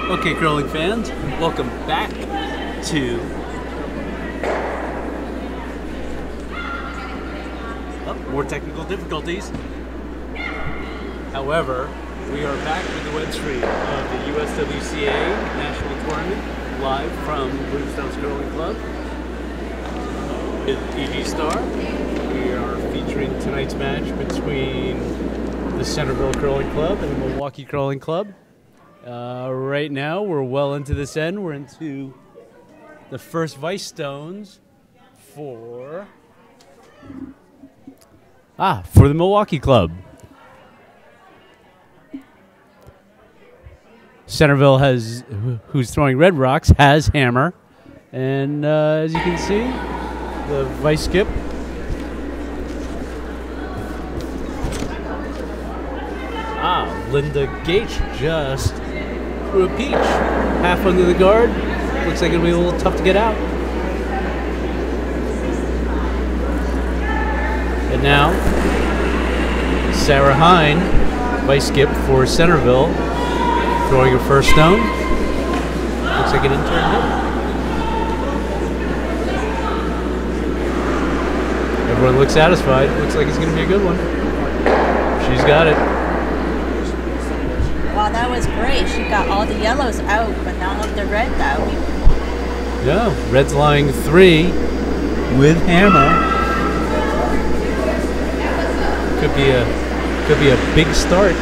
Okay, curling fans, welcome back to more technical difficulties. However, we are back with the web stream of the USWCA National Tournament live from Broomstones Curling Club with Yiji Starr. We are featuring tonight's match between the Centerville Curling Club and the Milwaukee Curling Club. Right now, we're well into this end. We're into the first vice stones for the Milwaukee Club. Centerville who's throwing red rocks, has hammer, and as you can see, the vice skip. Linda Gates just threw a peach, half under the guard. Looks like it'll be a little tough to get out. And now, Sarah Hine, vice skip for Centerville, throwing her first stone. Looks like an intern hit. Everyone looks satisfied. Looks like it's going to be a good one. She's got it. Wow, that was great. She got all the yellows out, but none of the red out. Yeah, red's lying 3 with hammer. Could be a big start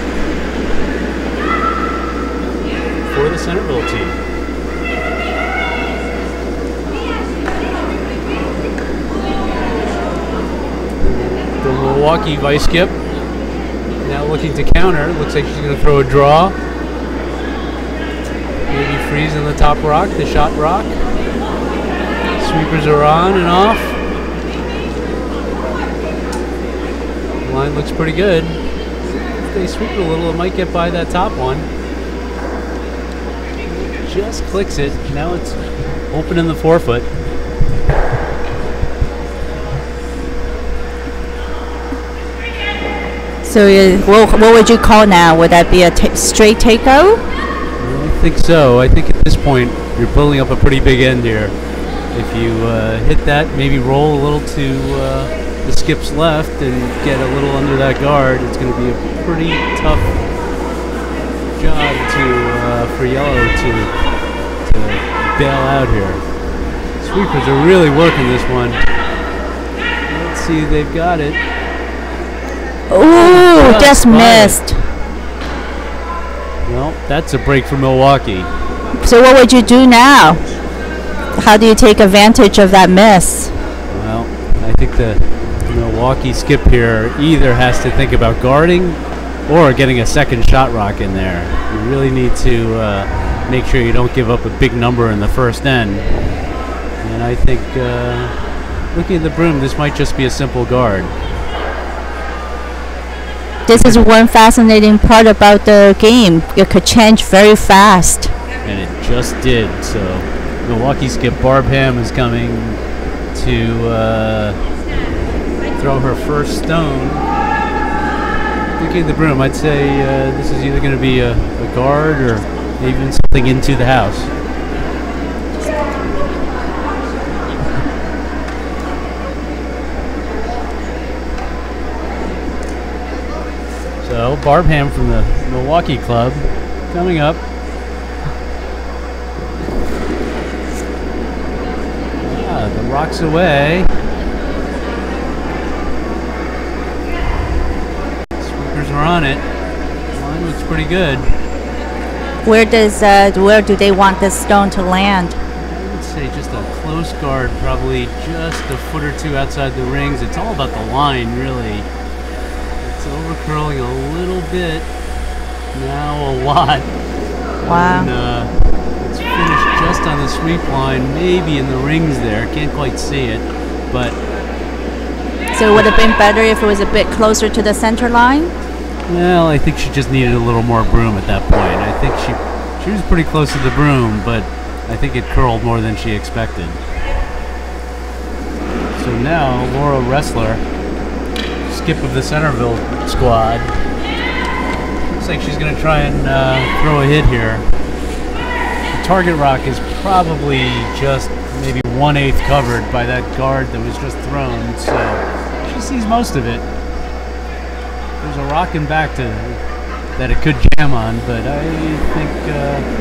for the Centerville team. The Milwaukee vice skip now looking to counter. Looks like she's going to throw a draw. Maybe freeze on the top rock, the shot rock. Sweepers are on and off. The line looks pretty good. If they sweep it a little, it might get by that top one. Just clicks it. Now it's open in the forefoot. So what would you call now? Would that be a straight takeout? I think so. I think at this point you're building up a pretty big end here. If you hit that, maybe roll a little to the skip's left and get a little under that guard, it's going to be a pretty tough job for yellow to bail out here. Sweepers are really working this one. Let's see, they've got it. Ooh, just missed. Well, that's a break for Milwaukee. So what would you do now? How do you take advantage of that miss? Well, I think the Milwaukee skip here either has to think about guarding or getting a second shot rock in there. You really need to make sure you don't give up a big number in the first end. And I think looking at the broom, this might just be a simple guard. This is one fascinating part about the game. It could change very fast. And it just did. So Milwaukee skip Barb Hamm is coming to throw her first stone. Looking at the broom, I'd say this is either going to be a guard or even something into the house. So Barb Hamm from the Milwaukee Club coming up. The rock's away. Sweepers are on it. Line looks pretty good. Where do they want this stone to land? I would say just a close guard, probably just a foot or two outside the rings. It's all about the line, really. It's over curling a little bit, now a lot. Wow. And, it's finished just on the sweep line, maybe in the rings there. Can't quite see it, but. So it would have been better if it was a bit closer to the center line? Well, I think she just needed a little more broom at that point. I think she was pretty close to the broom, but I think it curled more than she expected. So now Laura Roessler, skip of the Centerville squad, looks like she's going to try and throw a hit here. target rock is probably just maybe 1/8 covered by that guard that was just thrown, so she sees most of it. There's a rock in back that it could jam on, but I think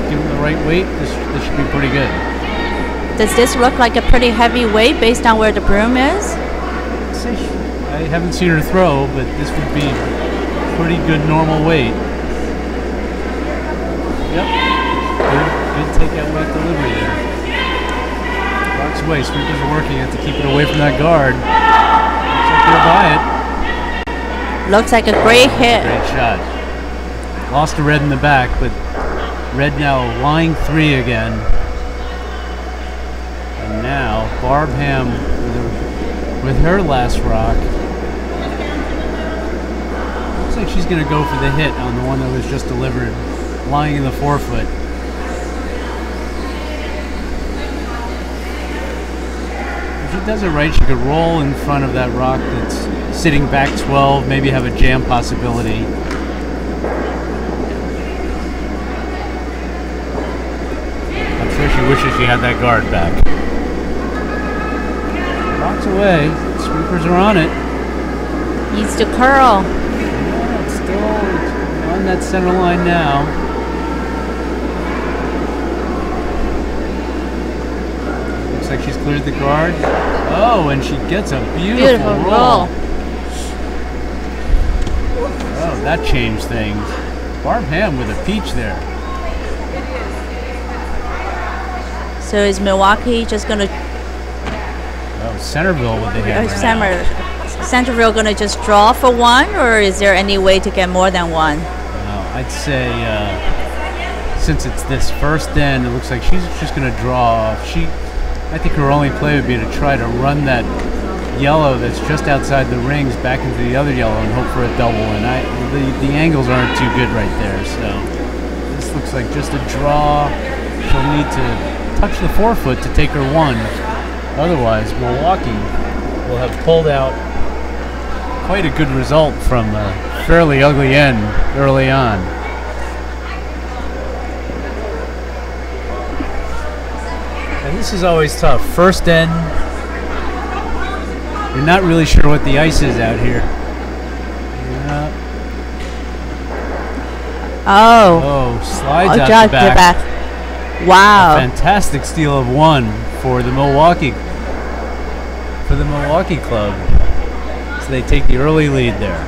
given the right weight, this should be pretty good. Does this look like a pretty heavy weight based on where the broom is? I haven't seen her throw, but this would be pretty good normal weight. Yep. Good takeout weight delivery there. Rocks away. Sweepers are working. Have to keep it away from that guard. Looks like they'll buy it. Looks like a great hit. Great shot. Lost to Red in the back, but Red now lying 3 again. And now Barb Hamm with her last rock. Looks like she's going to go for the hit on the one that was just delivered, lying in the forefoot. If she does it right, she could roll in front of that rock that's sitting back 12, maybe have a jam possibility. I'm sure she wishes she had that guard back. Rocks away. Sweepers are on it. Needs to curl. Yeah, it's still on that center line now. Looks like she's cleared the guard. Oh, and she gets a beautiful roll. Oh, that changed things. Barb Hamm with a peach there. So is Milwaukee just going to... Oh, Centerville with the hit. Centerville going to just draw for one, or is there any way to get more than one? I'd say since it's this first end, it looks like she's just going to draw. I think her only play would be to try to run that yellow that's just outside the rings back into the other yellow and hope for a double. And the angles aren't too good right there. So this looks like just a draw. She'll need to touch the forefoot to take her one. Otherwise, Milwaukee will have pulled out quite a good result from a fairly ugly end early on. And this is always tough. First end, you're not really sure what the ice is out here. Yeah. Oh, slides out the back. Wow. A fantastic steal of one for the Milwaukee club. So they take the early lead there.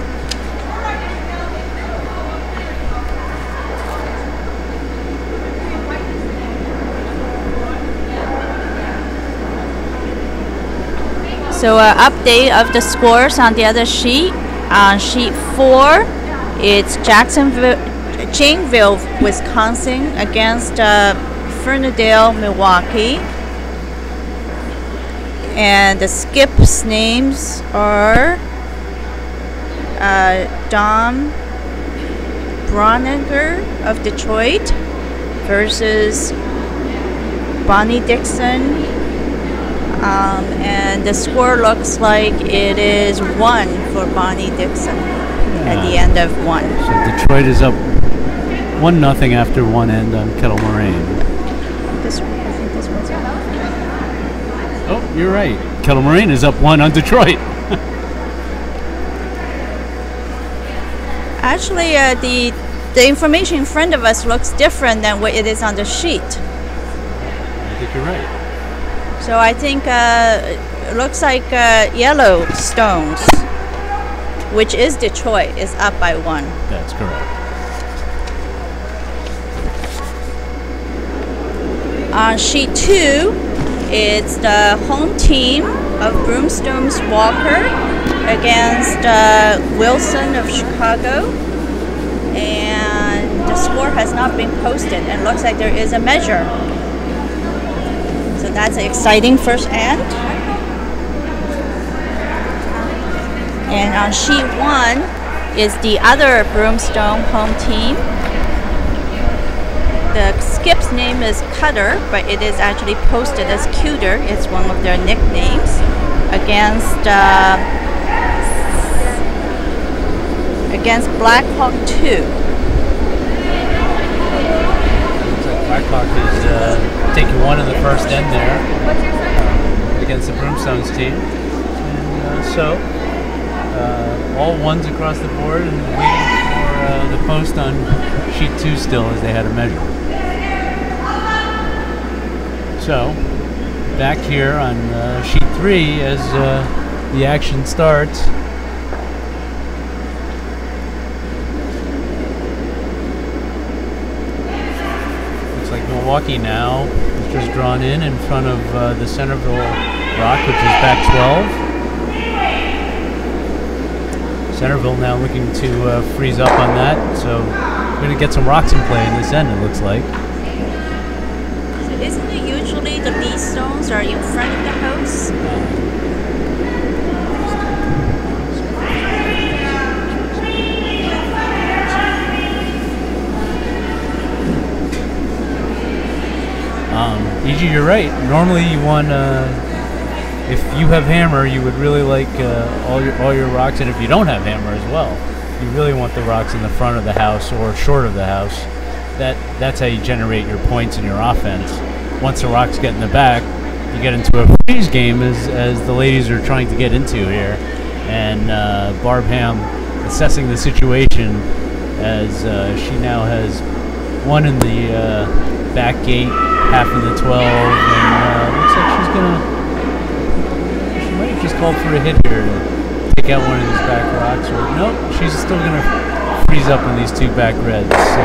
So update of the scores on the other sheet. On sheet 4, it's Janeville, Wisconsin against Fernandale, Milwaukee. And the skips' names are Don Broniger of Detroit versus Bonnie Dixon. And the score looks like it is 1 for Bonnie Dixon at the end of 1. So Detroit is up 1-0 after one end on Kettle Moraine. I think this one's up. Oh, you're right. Kettle Moraine is up 1 on Detroit. Actually, the information in front of us looks different than what it is on the sheet. I think you're right. So I think it looks like Yellowstones, which is Detroit, is up by 1. That's correct. On sheet 2, it's the home team of Broomstones Walker against Wilson of Chicago. And the score has not been posted, and looks like there is a measure. So that's an exciting first end. And on sheet 1 is the other Broomstone home team. The skip's name is Cutter, but it is actually posted as Cuter. It's one of their nicknames. Against Blackhawk 2. Blackhawk is taking one in the first end there against the Broomstones team. And all ones across the board and waiting for the post on sheet 2 still as they had a measure. So, back here on sheet 3 as the action starts. Looks like Milwaukee now is just drawn in front of the Centerville rock, which is back 12. Centerville now looking to freeze up on that, so we're going to get some rocks in play in this end, it looks like. So isn't it usually the B stones are in front of the house? Yiji, you're right. Normally you want if you have hammer, you would really like all your rocks, and if you don't have hammer as well, you really want the rocks in the front of the house or short of the house. That's how you generate your points in your offense. Once the rocks get in the back, you get into a freeze game as the ladies are trying to get into here, and Barb Hamm assessing the situation as she now has one in the back gate, half in the 12, and looks like she's gonna. Just called for a hit here to take out one of these back rocks, or nope, she's still going to freeze up on these 2 back reds. So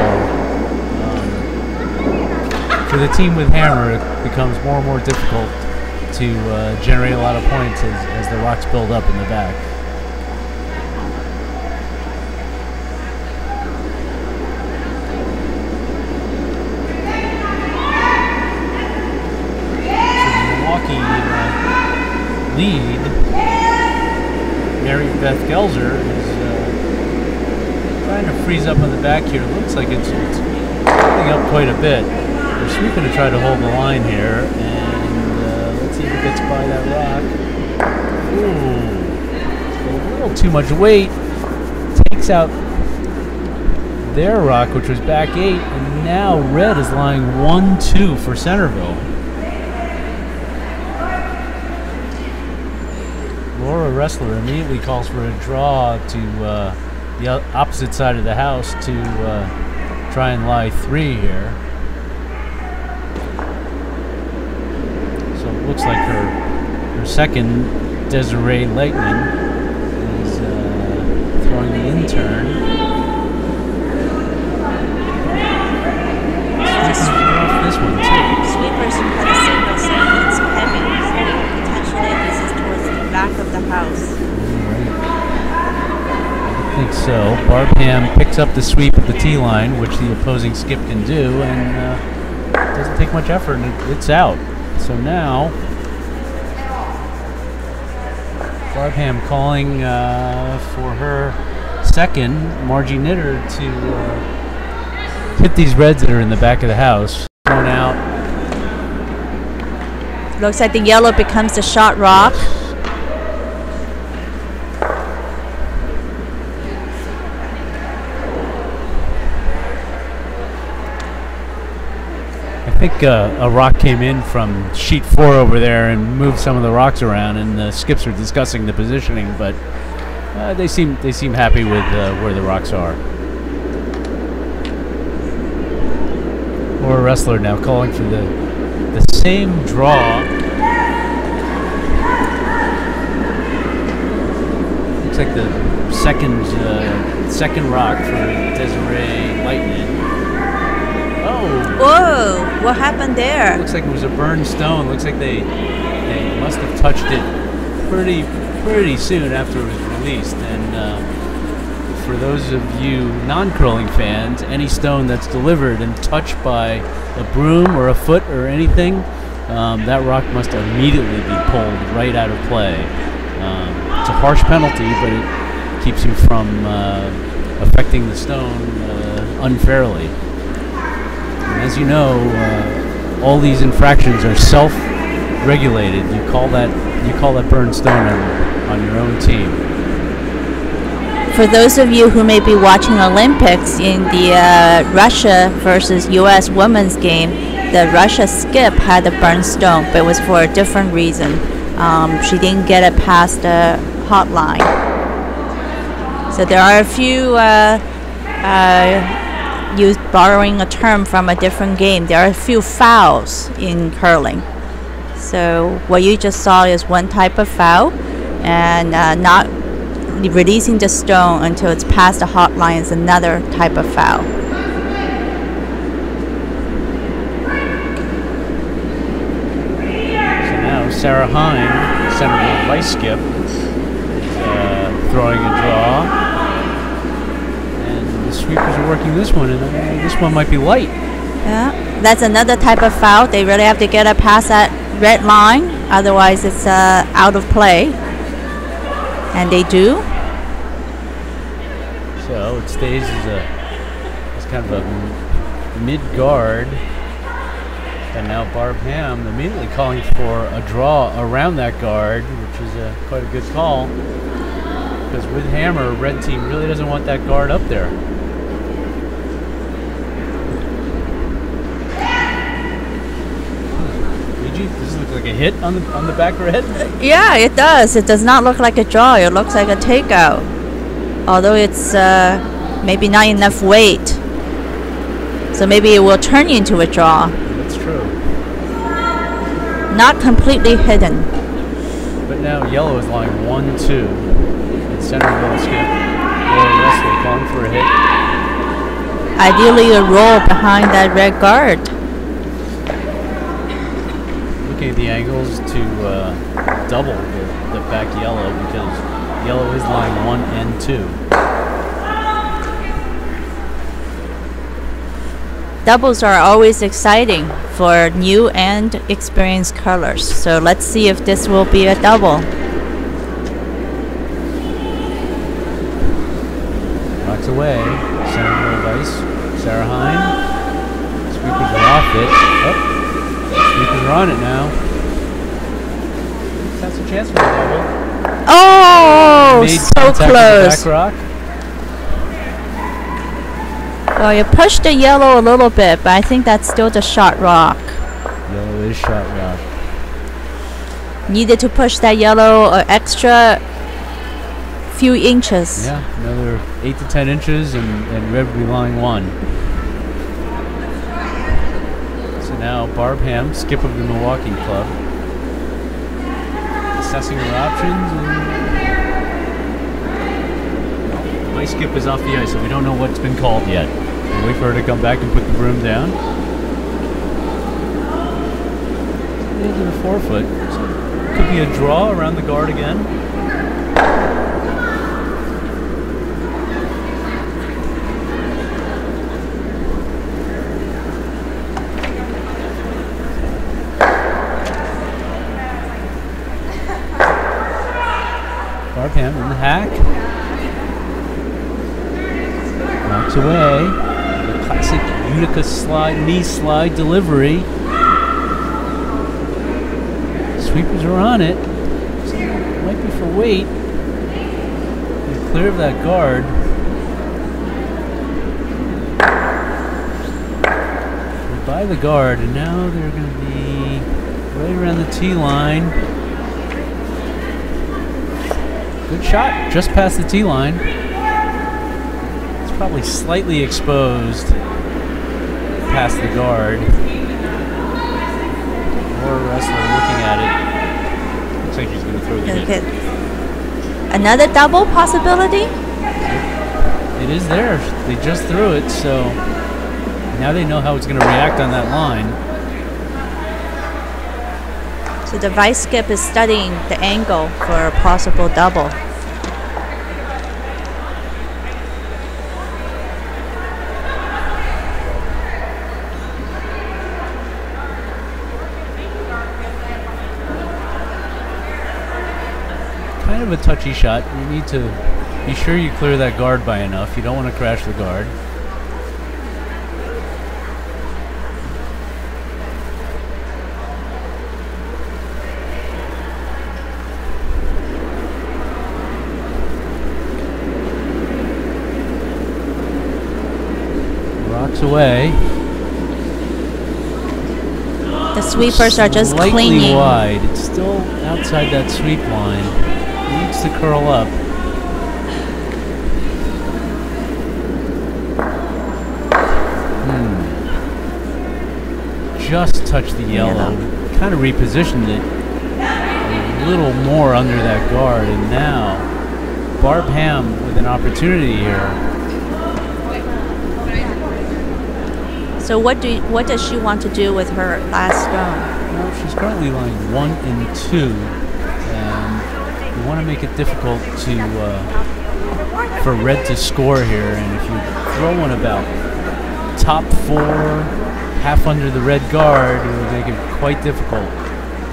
for the team with hammer, it becomes more and more difficult to generate a lot of points as the rocks build up in the back. So Milwaukee lead. Mary Beth Gelzer is trying to freeze up on the back here. Looks like it's building up quite a bit. They're sweeping to try to hold the line here, and let's see if it gets by that rock. Ooh, a little too much weight. Takes out their rock, which was back 8, and now red is lying 1-2 for Centerville. Roessler immediately calls for a draw to the opposite side of the house to try and lie 3 here. So it looks like her second, Desiree Lightning, is throwing the in-turn. Off this one too. Sweepers had a signal saying it's heavy, so potentially this is towards the back of the house. I think so. Barb Hamm picks up the sweep at the tee line, which the opposing skip can do, and doesn't take much effort, and it's out. So now, Barb Hamm calling for her second, Margie Knitter, to hit these reds that are in the back of the house. Going out. Looks like the yellow becomes the shot rock. I think a rock came in from sheet 4 over there and moved some of the rocks around, and the skips are discussing the positioning, but they seem happy with where the rocks are. Or Roessler now calling for the same draw. Looks like the second rock for Desiree Lightning. Oh! Whoa! What happened there? Looks like it was a burned stone. Looks like they must have touched it pretty soon after it was released. And for those of you non-curling fans, any stone that's delivered and touched by a broom or a foot or anything, that rock must immediately be pulled right out of play. It's a harsh penalty, but it keeps you from affecting the stone unfairly. And as you know, all these infractions are self-regulated. You call that burned stone on your own team. For those of you who may be watching Olympics, in the Russia versus U.S. women's game, the Russia skip had a burnstone, but it was for a different reason. She didn't get it past the hotline. So there are a few, borrowing a term from a different game, there are a few fouls in curling. So what you just saw is one type of foul, and not releasing the stone until it's past the hotline is another type of foul. So now Sarah Hamm, Centerville vice skip, throwing a draw. And the sweepers are working this one, and this one might be light. Yeah, that's another type of foul. They really have to get it past that red line, otherwise it's out of play. And they do. So it stays as kind of a mid-guard. And now Barb Hamm immediately calling for a draw around that guard, which is quite a good call. Because with hammer, red team really doesn't want that guard up there. Yiji, does this look like a hit on the back red? Yeah, it does. It does not look like a draw. It looks like a takeout. Although it's maybe not enough weight. So maybe it will turn into a draw. That's true. Not completely hidden. But now yellow is lying 1-2. And Centerville skip. Roessler calling for a hit. Ideally a roll behind that red guard. Looking at the angles to double the back yellow, because yellow is lying 1 and 2. Doubles are always exciting for new and experienced curlers. So let's see if this will be a double. Rocks away. Centerville vice. Sarah Hamm. Sweepers are off it. Oh. Sweepers are on it now. That's a chance for a double. Oh, Made so contact with the close. back rock. Well, you pushed the yellow a little bit, but I think that's still the shot rock. Yellow is shot rock. Needed to push that yellow an extra few inches. Yeah, another 8 to 10 inches, and red will be lying 1. So now Barb Hamm, skip of the Milwaukee club, assessing her options. And my skip is off the ice, so we don't know what's been called yet. We'll wait for her to come back and put the broom down. Into the forefoot. So could be a draw around the guard again. Barb Hamm in the hack. Knocks away. The classic Utica slide, knee slide delivery. Sweepers are on it. So it might be for weight. They're clear of that guard. They're by the guard, and now they're going to be right around the tee line. Good shot, just past the tee line. It's probably slightly exposed past the guard. Or Roessler looking at it. Looks like he's going to throw the hit. Another double possibility? It is there. They just threw it, so now they know how it's going to react on that line. So the vice skip is studying the angle for a possible double. Kind of a touchy shot. You need to be sure you clear that guard by enough. You don't want to crash the guard. Rocks away. The sweepers are just Slightly clinging. wide. It's still outside that sweep line. Needs to curl up. Just touched the yellow. Kind of repositioned it a little more under that guard, and now Barb Hamm with an opportunity here. So what does she want to do with her last stone? Well, she's currently lying 1 and 2, and you want to make it difficult to for red to score here. And if you throw one about top 4, half under the red guard, it would make it quite difficult.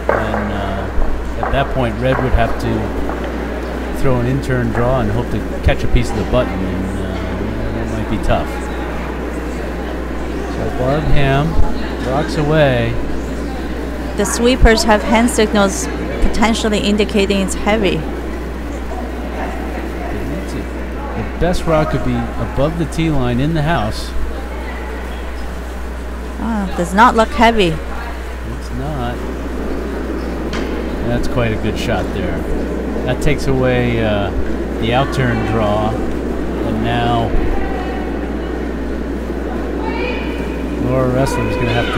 And at that point, red would have to throw an in-turn draw and hope to catch a piece of the button, and that might be tough. So Barb Hamm rocks away. The sweepers have hand signals potentially indicating it's heavy. The best rock could be above the tee line in the house. Does not look heavy. It's not. That's quite a good shot there. That takes away the out-turn draw, and now Roessler is going to have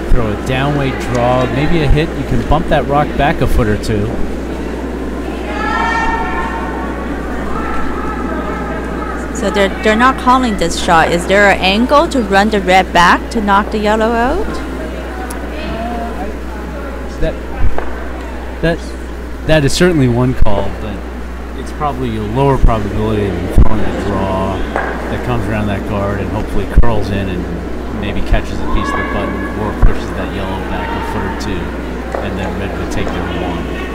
to throw a downweight draw, maybe a hit. You can bump that rock back a foot or two. So they're not calling this shot. Is there an angle to run the red back to knock the yellow out? That is certainly one call, but it's probably a lower probability than throwing a draw that comes around that guard and hopefully curls in and maybe catches a piece of the button or pushes that yellow back a foot or two, and then red would take their 1.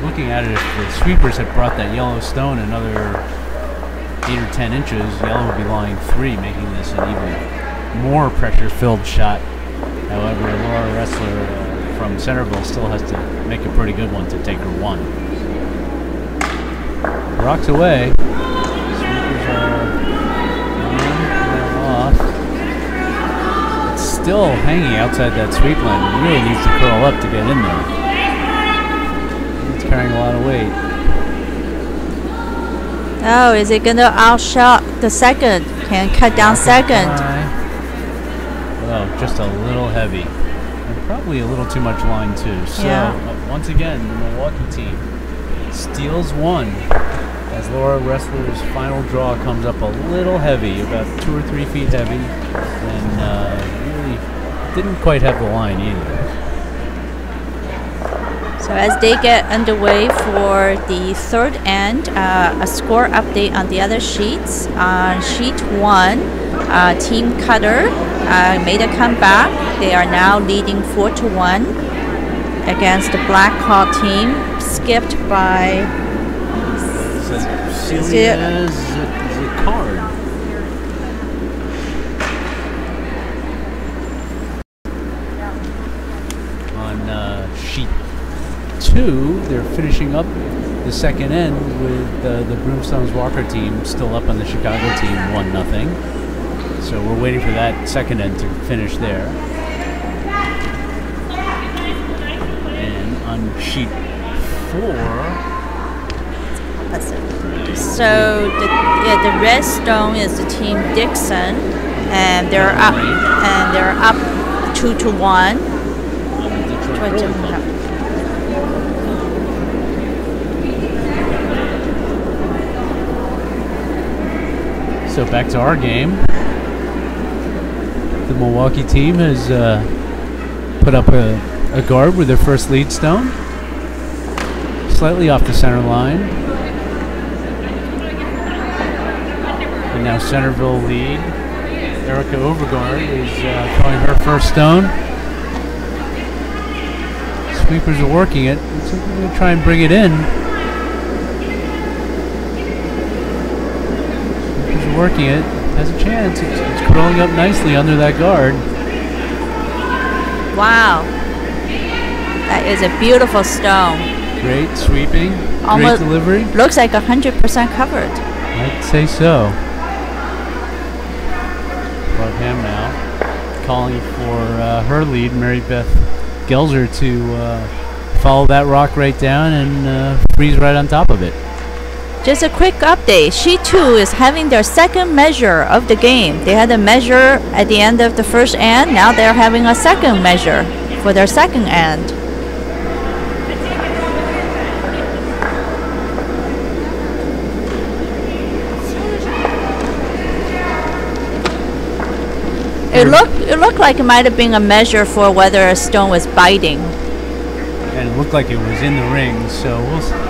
Looking at it, if the sweepers had brought that yellow stone another 8 or 10 inches, yellow would be lying 3, making this an even more pressure-filled shot. However, Roessler from Centerville still has to make a pretty good one to take her 1. Rocks away. Sweepers are on and off. It's still hanging outside that sweep line. It really needs to curl up to get in there. Carrying a lot of weight. Oh, is it gonna outshot the second? Can cut down second. Well, just a little heavy. And probably a little too much line too. So once again, the Milwaukee team steals 1 as Roessler's final draw comes up a little heavy, about 2 or 3 feet heavy, and really didn't quite have the line either. So as they get underway for the third end, a score update on the other sheets. On sheet 1, Team Cutter made a comeback. They are now leading 4-1 against the Black Hawk team, skipped by Celia's card. On sheet 2, they're finishing up the second end with the Broomstones Walker team still up on the Chicago team 1-0. So we're waiting for that second end to finish there. And on sheet 4, so the red stone is the team Dixon, and they're up 2-1. So back to our game. The Milwaukee team has put up a guard with their first lead stone, slightly off the center line. And now Centerville lead. Erica Overgaard is throwing her first stone. Sweepers are working it. So we're going to try and bring it in. Sweepers are working it. Has a chance. It's curling up nicely under that guard. Wow. That is a beautiful stone. Great sweeping. Almost great delivery. looks like 100% covered. I'd say so. Barb Hamm now calling for her lead, Mary Beth Gelser, to follow that rock right down and freeze right on top of it. Just a quick update. She too is having their second measure of the game. They had a measure at the end of the first end. Now they're having a second measure for their second end. It looked like it might have been a measure for whether a stone was biting. And it looked like it was in the ring, so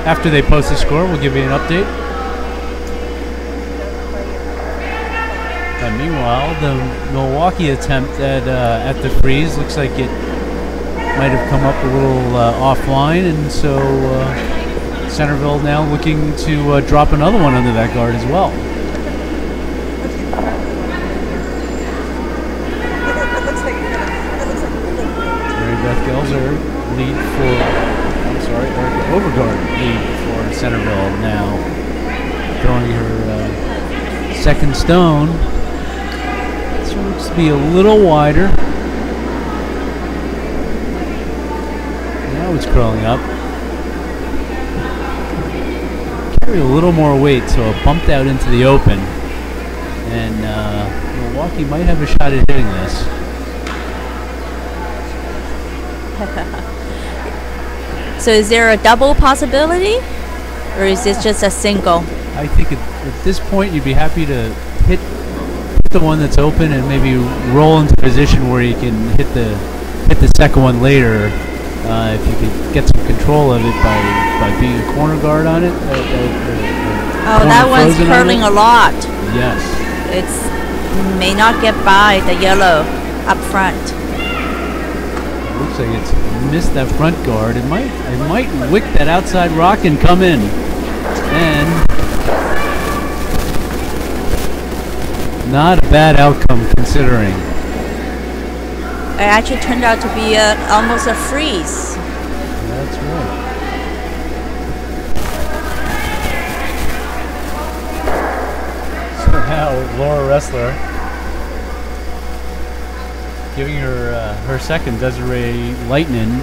after they post the score, we'll give you an update. And meanwhile, the Milwaukee attempt at the freeze looks like it might have come up a little offline, and so Centerville now looking to drop another one under that guard as well. Beth Gelser lead for, Erica Overgaard lead for Centerville now. Throwing her second stone. This one looks to be a little wider. Now it's curling up. Carry a little more weight, so it bumped out into the open. And Milwaukee might have a shot at hitting this. So is there a double possibility, or is this just a single? I think at this point you'd be happy to hit the one that's open and maybe roll into position where you can hit the second one later. If you could get some control of it by being a corner guard on it. That one's curling a lot. Yes. It's may not get by the yellow up front. Looks like it's missed that front guard. It might wick that outside rock and come in. And not a bad outcome considering. It actually turned out to be almost a freeze. That's right. So now Laura Roessler giving her second, Desiree Lightning.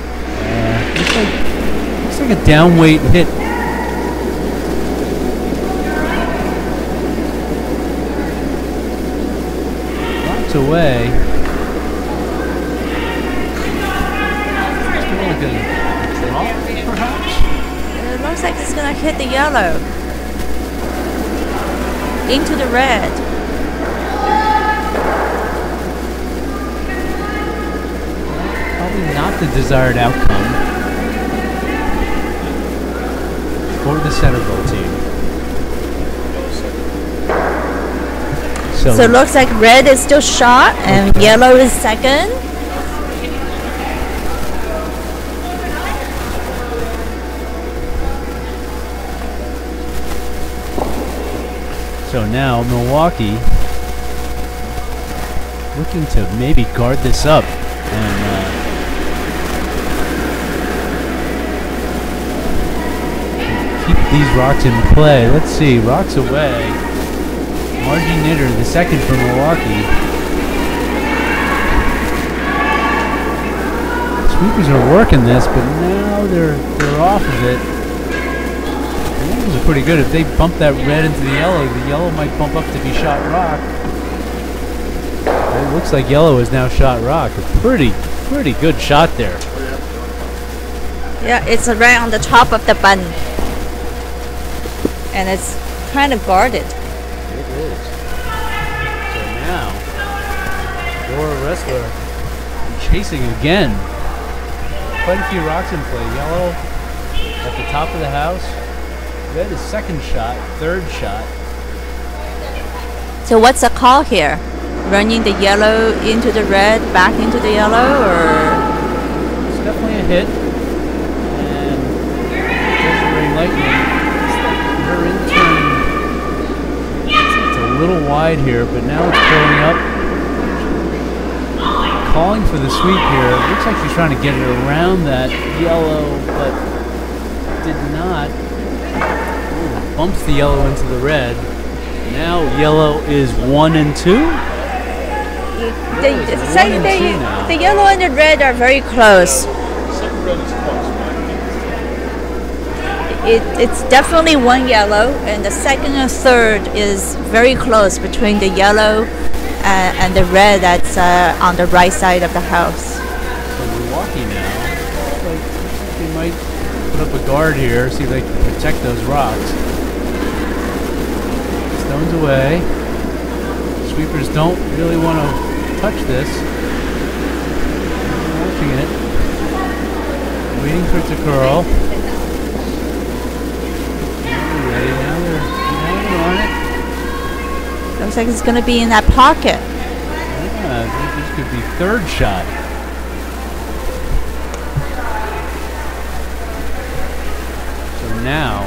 Looks like a down weight hit. Rocks away. It's more like a drop, perhaps? It looks like it's going to hit the yellow. Into the red. Not the desired outcome for the Centerville team. So it looks like red is still shot and yellow is second. So now Milwaukee looking to maybe guard this up and keep these rocks in play. Let's see, rocks away. Margie Knitter, the second for Milwaukee. Sweepers are working this, but now they're off of it. The angles are pretty good. If they bump that red into the yellow might bump up to be shot rock. It looks like yellow is now shot rock. A pretty good shot there. Yeah, it's right on the top of the button. And it's kind of guarded. It is. So now, Laura Roessler chasing again. Quite a few rocks in play. Yellow at the top of the house. Red is second shot, third shot. So what's the call here? Running the yellow into the red, back into the yellow, or? It's definitely a hit. And Desiree Lightning, her in turn. It's a little wide here, but now it's pulling up. Calling for the sweep here. It looks like she's trying to get it around that yellow, but did not. Ooh, bumps the yellow into the red. Now yellow is 1 and 2. The yellow and the red are very close. It's definitely one yellow, and the second and third is very close between the yellow and the red that's on the right side of the house. So Milwaukee now, like they might put up a guard here, see if they can protect those rocks. Stones away. Sweepers don't really want to touch this. Watching it. Waiting for it to curl. Ready now, they're on it. Looks like it's going to be in that pocket. Yeah, this could be third shot. So now,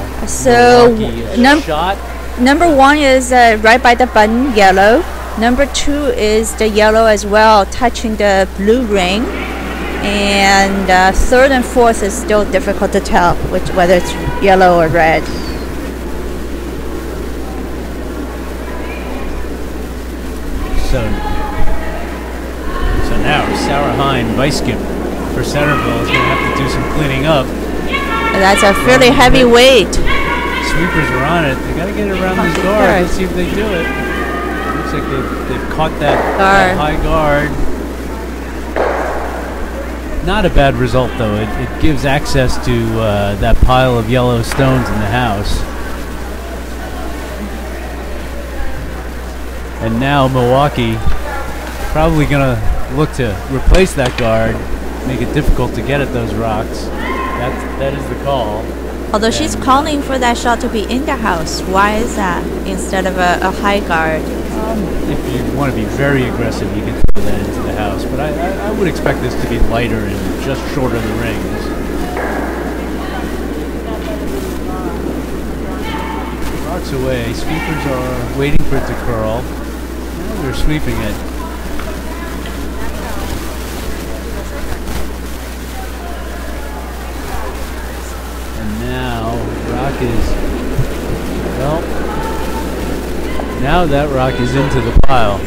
shot. Number 1 is right by the button, yellow. Number 2 is the yellow as well, touching the blue ring. And third and fourth is still difficult to tell whether it's yellow or red. So now Sarah Hine, vice skip for Centerville, is going to have to do some cleaning up. That's a fairly heavy weight. Sweepers are on it. They got to get it around this guard. Let's see if they do it. Looks like they've caught that high guard. Not a bad result though. It gives access to that pile of yellow stones in the house. And now Milwaukee probably going to look to replace that guard, make it difficult to get at those rocks. That is the call. Although she's calling for that shot to be in the house. Why is that instead of a high guard? If you want to be very aggressive, you can throw that into the house. But I would expect this to be lighter and just short of the rings. Rocks away. Sweepers are waiting for it to curl. Now they're sweeping it. Now, rock is, well, now that rock is into the pile.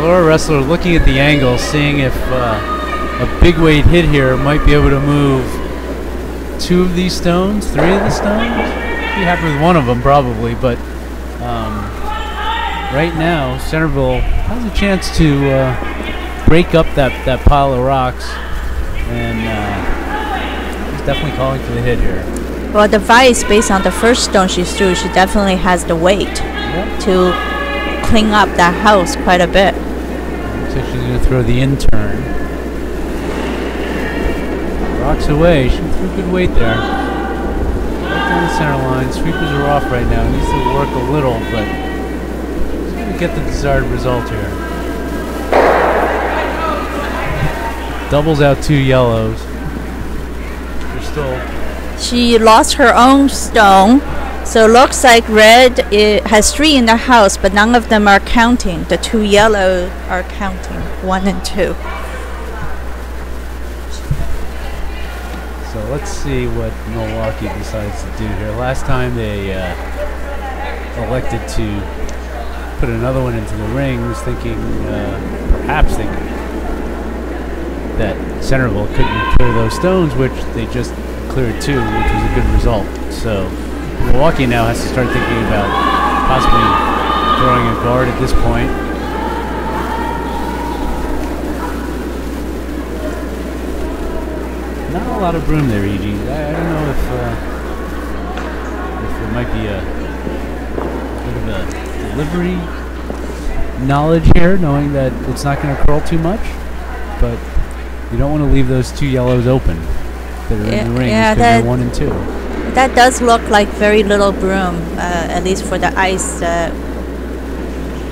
Laura Roessler looking at the angle, seeing if a big weight hit here might be able to move 2 of these stones, 3 of the stones. Be happy with 1 of them probably, but right now Centerville has a chance to break up that pile of rocks, and definitely calling for the hit here. Well, the vice, based on the first stone she threw, she definitely has the weight to clean up that house quite a bit. Looks like she's going to throw the in-turn. Rocks away. She threw good weight there. Right down the center line. Sweepers are off right now. Needs to work a little, but she's going to get the desired result here. Doubles out 2 yellows. She lost her own stone, so it looks like red has 3 in the house, but none of them are counting. The 2 yellow are counting, 1 and 2. So let's see what Milwaukee decides to do here. Last time they elected to put another one into the rings, thinking perhaps that Centerville couldn't clear those stones, which they just cleared 2, which was a good result. So Milwaukee now has to start thinking about possibly throwing a guard at this point. Not a lot of room there, Yiji. I don't know if there might be a bit of a delivery knowledge here, knowing that it's not going to curl too much, but you don't want to leave those 2 yellows open that are in the rings, because they're 1 and 2. That does look like very little broom, at least for the ice that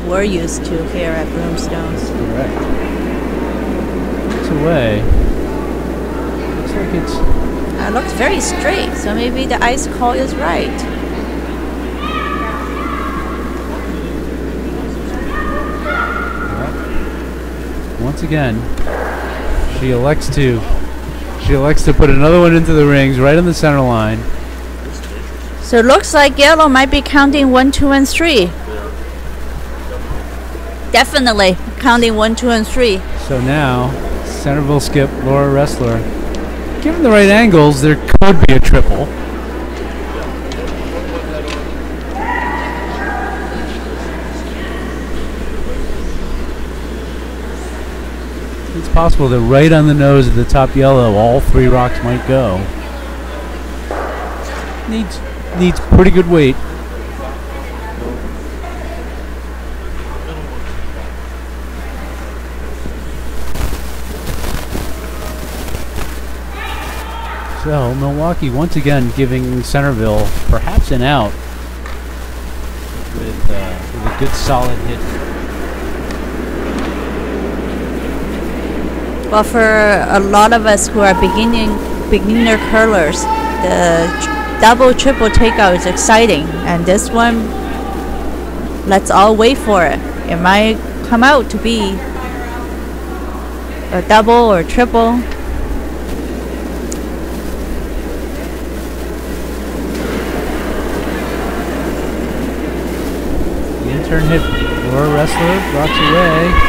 we're used to here at Broomstones. Correct. It's away. Looks like it's... It looks very straight, so maybe the ice call is right. Well, once again, she elects to She elects to put another one into the rings right on the center line. So it looks like yellow might be counting 1, 2, and 3. Definitely counting 1, 2, and 3. So now, Centerville skip Laura Roessler. Given the right angles, there could be a triple. It's possible that right on the nose of the top yellow, all 3 rocks might go. Needs pretty good weight. So Milwaukee once again giving Centerville perhaps an out with a good solid hit. Well, for a lot of us who are beginner curlers, the double, triple takeout is exciting, and this one, let's all wait for it. It might come out to be a double or triple. The intern hit Laura Roessler, rocks away.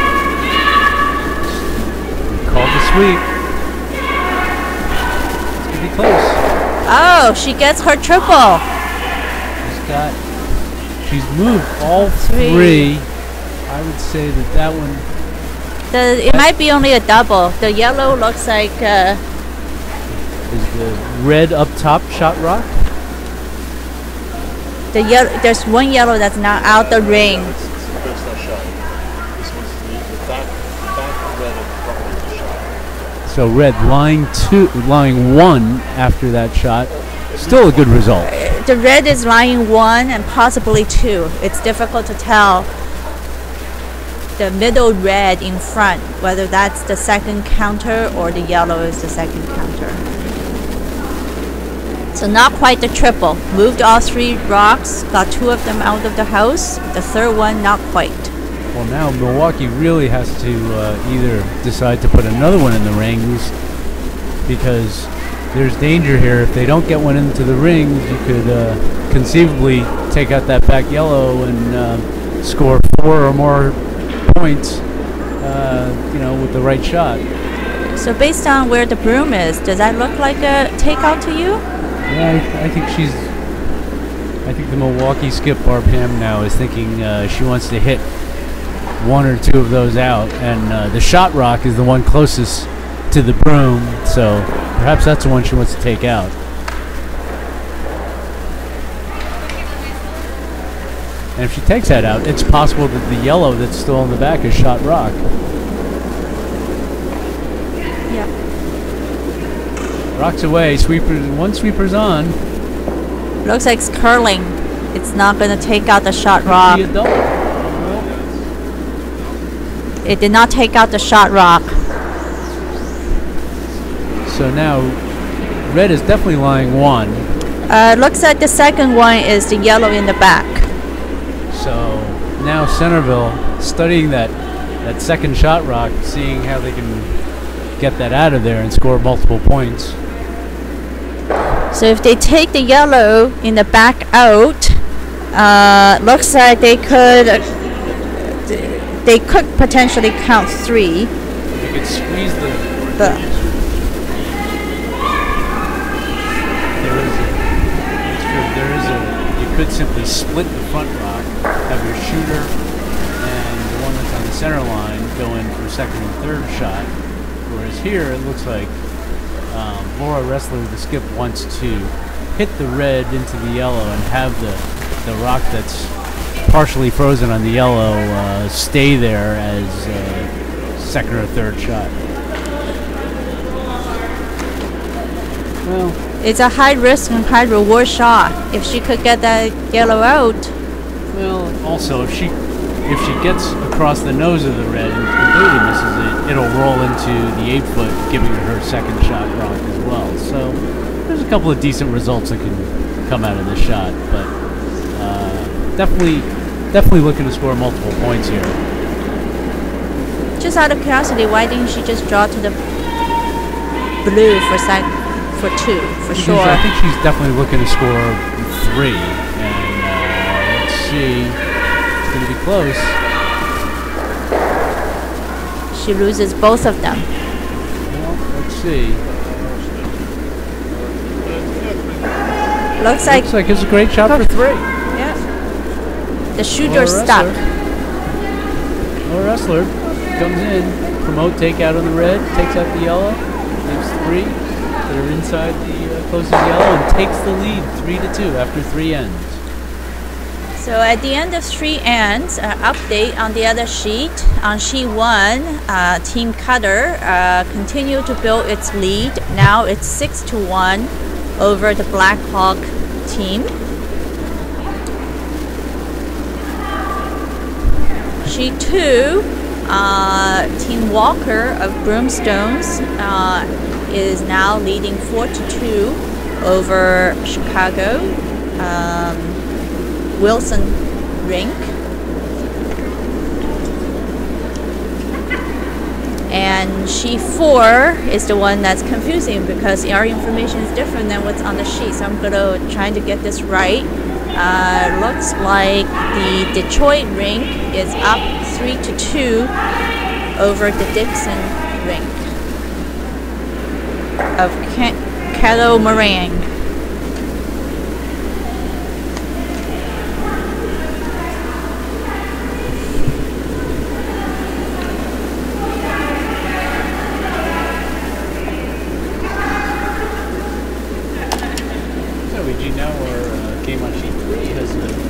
Called the sweep. It's gonna be close. Oh, she gets her triple. She's moved all 3. I would say that one. It might be only a double. The yellow looks like. Is the red up top shot rock? The yellow. There's one yellow that's not out the ring. That's not shot. This one's the back red of the shot. So red lying 1 after that shot. Still a good result. The red is lying 1 and possibly 2. It's difficult to tell the middle red in front, whether that's the second counter or the yellow is the second counter. So not quite the triple. Moved all 3 rocks, got 2 of them out of the house. The third one, not quite. Well, now Milwaukee really has to either decide to put another one in the rings, because there's danger here. If they don't get one into the rings, you could conceivably take out that back yellow and score 4 or more points, with the right shot. So based on where the broom is, does that look like a takeout to you? Yeah, I think the Milwaukee skip Barb Hamm now is thinking she wants to hit 1 or 2 of those out, and the shot rock is the one closest to the broom, so perhaps that's the one she wants to take out. And if she takes that out, it's possible that the yellow that's still in the back is shot rock. Yeah. Rocks away, one sweeper's on. Looks like it's curling. It's not going to take out the shot rock. Be a double. It did not take out the shot rock. So now, red is definitely lying 1. Looks like the second one is the yellow in the back. So now Centerville studying that second shot rock, seeing how they can get that out of there and score multiple points. So if they take the yellow in the back out, looks like they could potentially count 3. You could squeeze you could simply split the front rock, have your shooter and the one that's on the center line go in for second and third shot. Whereas here it looks like Laura Roessler, the skip, wants to hit the red into the yellow and have the rock that's partially frozen on the yellow stay there as second or third shot. Well, it's a high risk and high reward shot. If she could get that yellow out. Well, also if she gets across the nose of the red and completely misses it, it'll roll into the 8-foot, giving her second shot rock as well. So there's a couple of decent results that can come out of this shot, but definitely looking to score multiple points here. Just out of curiosity, why didn't she just draw to the blue for two for sure. I think she's definitely looking to score 3. And let's see. It's going to be close. She loses both of them. Well, let's see. Looks like it's a great shot for 3. Yeah. The shooter stuck. Roessler comes in, promote takeout on the red, takes out the yellow, leaves 3 that are inside the closest yellow, and takes the lead 3-2 after 3 ends. So at the end of 3 ends, update on the other sheet. On sheet 1, Team Cutter continued to build its lead. Now it's 6-1 over the Black Hawk team. Sheet 2, Team Walker of Broomstones is now leading 4-2 over Chicago Wilson Rink. And sheet 4 is the one that's confusing because our information is different than what's on the sheet. So I'm gonna try to get this right. Looks like the Detroit rink is up 3-2 over the Dixon rink of Caddo Meringue.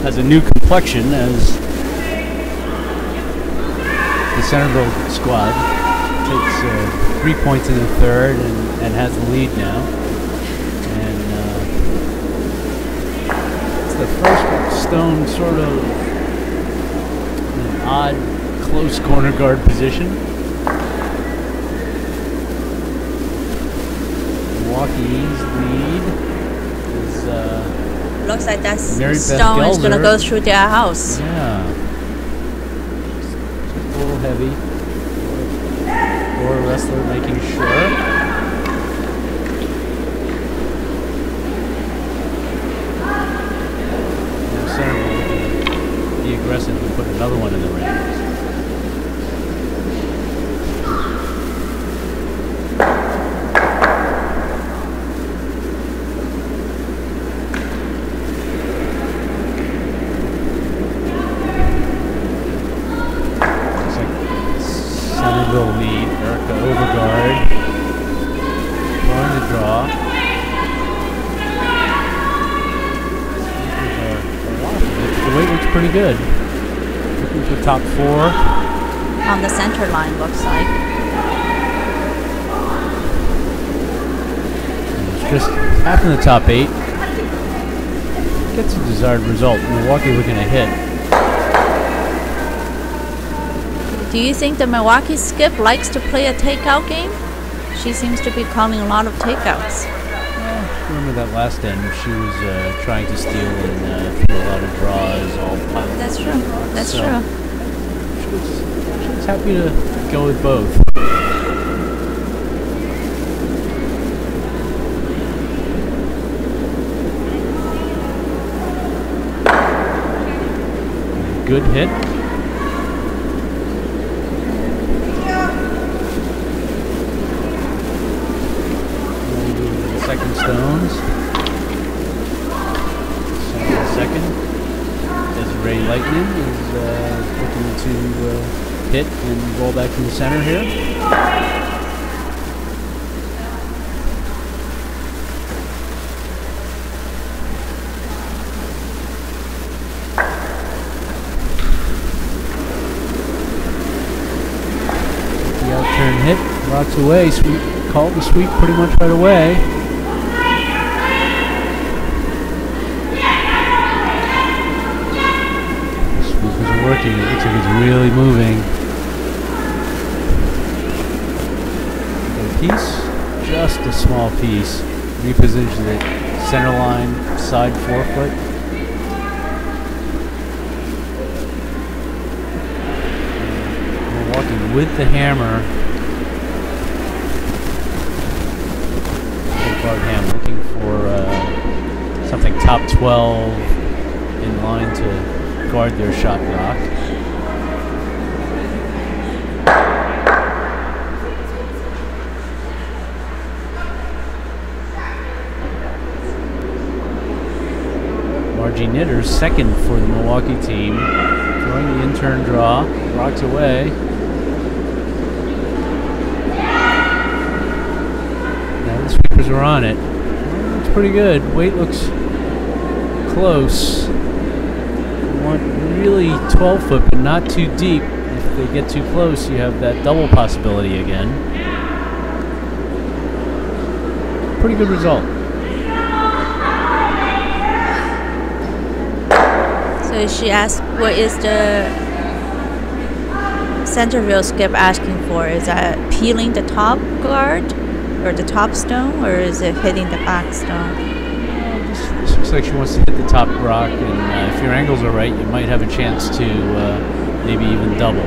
Has a new complexion as the Centerville squad takes 3 points in the third and has the lead now. And it's the first stone sort of an odd close corner guard position. Milwaukee's lead is looks like that stone Gelder is going to go through their house. Yeah. Just a little heavy. Or Roessler making sure. Now Centerville looking to be aggressive and put another one in the ring. Lead, Erica Overguard, throwing the draw. The weight looks pretty good. Looking for top 4. On the center line, looks like. It's just half in the top 8. Gets a desired result. Milwaukee looking to hit. Do you think the Milwaukee skip likes to play a takeout game? She seems to be calling a lot of takeouts. Well, remember that last end, she was trying to steal and threw a lot of draws. All That's true. That's true. She was happy to go with both. Good hit. Second stones. Second. Desiree Lightning is looking to hit and roll back to the center here. The out turn hit, rocks away. Sweep, called the sweep pretty much right away. Working. It looks like it's really moving. A piece, just a small piece. Repositions it. Center line, side forefoot. Milwaukee with the hammer. Barb Hamm looking for something top 12 in line to guard their shot rock. Margie Knitters, second for the Milwaukee team, throwing the in-turn draw, rocks away. Now the sweepers are on it. Looks pretty good. Weight looks close. You want really 12 foot, but not too deep. If they get too close, you have that double possibility again. Pretty good result. So she asked, what is the Centerville skip asking for? Is that peeling the top guard or the top stone, or is it hitting the back stone? This looks like she wants to hit the top rock, and if your angles are right, you might have a chance to maybe even double.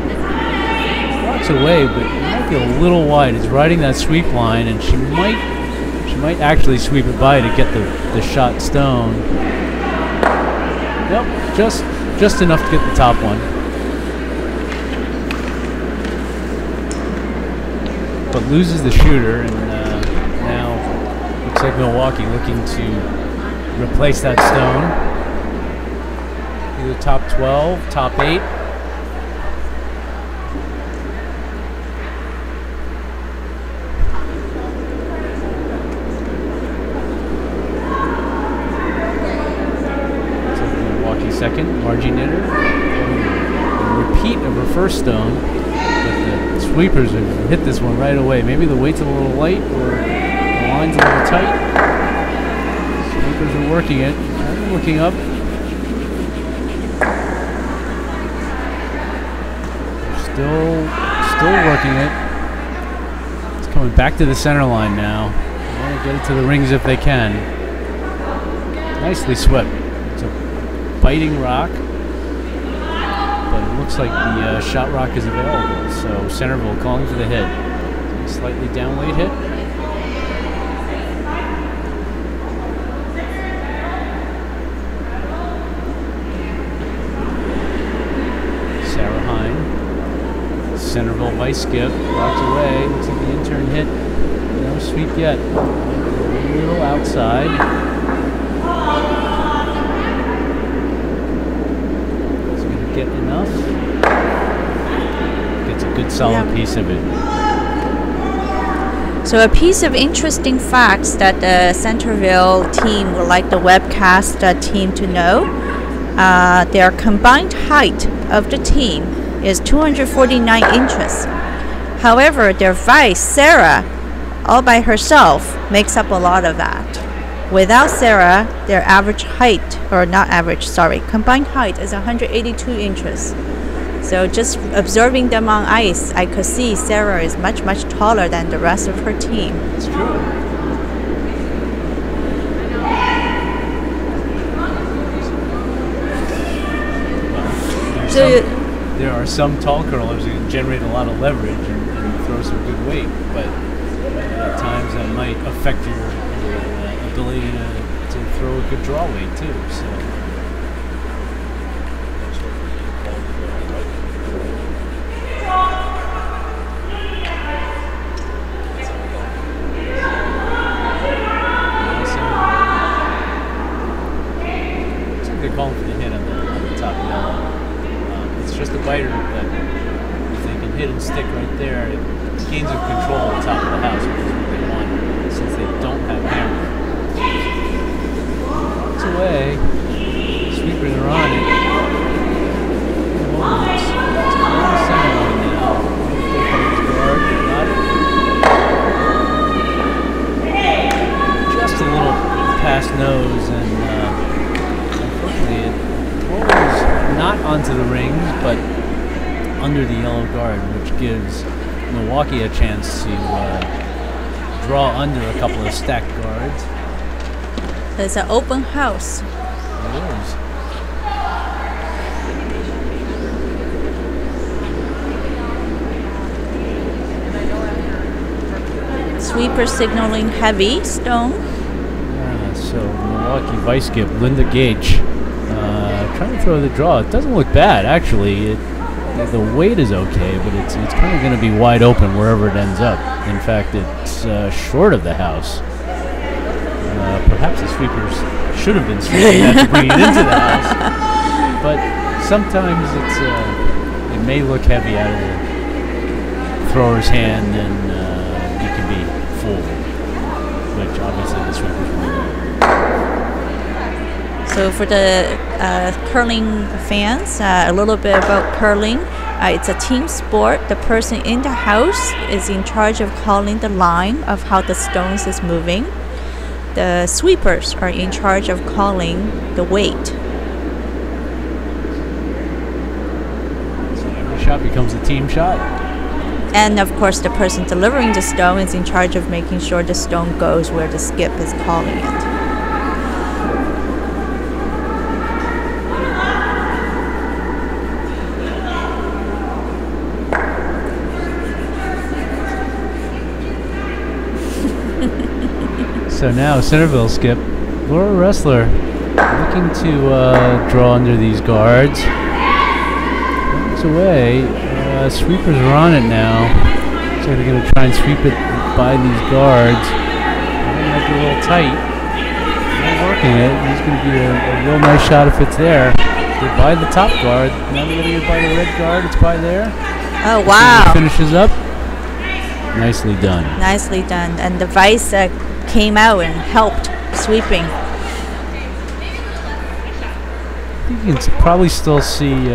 Rocks away, but it might be a little wide. It's riding that sweep line, and she might actually sweep it by to get the shot stone. Nope, just enough to get the top one. But loses the shooter, and now looks like Milwaukee looking to replace that stone. Either top 12, top 8. Second, Margie Knitter. A repeat of her first stone, but the sweepers have hit this one right away. Maybe the weight's a little light, or the line's a little tight. Sweepers are working it. I'm looking up. Still working it. It's coming back to the center line now. They want to get it to the rings if they can. Nicely swept. Biting rock, but it looks like the shot rock is available, so Centerville calling for the hit. Slightly downweight hit. Sarah Hine, Centerville vice skip, rocks away, looks like the intern hit, no sweep yet, a little outside. Get enough. Gets a good solid piece of it. So a piece of interesting facts that the Centerville team would like the webcast team to know. Their combined height of the team is 249 inches. However, their vice, Sarah, all by herself, makes up a lot of that. Without Sarah, their average height, or not average, sorry, combined height is 182 inches. So just observing them on ice, I could see Sarah is much, much taller than the rest of her team. It's true. There are some tall curlers who can generate a lot of leverage and throw some good weight, but at times that might affect your ability to throw a good draw weight too. So they're calling for the hit on the top yellow. It's just a biter, but if they can hit and stick right there, it gains of control on top of the house, which is what they want, since they don't have hammer. It's away. Sweepers are on it. It's on the center line now. Guard, got it. Just a little past nose, and unfortunately it rolls not onto the rings, but under the yellow guard, which gives Milwaukee a chance to draw under a couple of stacked guards. It's an open house. It is. Sweeper signaling heavy stone. So Milwaukee vice skip Linda Gage trying to throw the draw. It doesn't look bad actually. The weight is okay, but it's kind of going to be wide open wherever it ends up. In fact, it's short of the house. Perhaps the sweepers should have been sweeping that to bring it into the house. But sometimes it may look heavy out of the thrower's hand, and it can be full, which obviously the sweepers will do. So for the curling fans, a little bit about curling. It's a team sport. The person in the house is in charge of calling the line of how the stones is moving. The sweepers are in charge of calling the weight. So every shot becomes a team shot. And of course, the person delivering the stone is in charge of making sure the stone goes where the skip is calling it. So now Centerville skip Roessler looking to draw under these guards. It's away. Sweepers are on it now. So they're going to try and sweep it by these guards. It might be a little tight. Not working it. It's going to be a real nice shot if it's there. They're by the top guard. Now they're going to get by the red guard. It's by there. Oh, wow. Finishes up. Nicely done. Nicely done. And the vice came out and helped sweeping. I think you can probably still see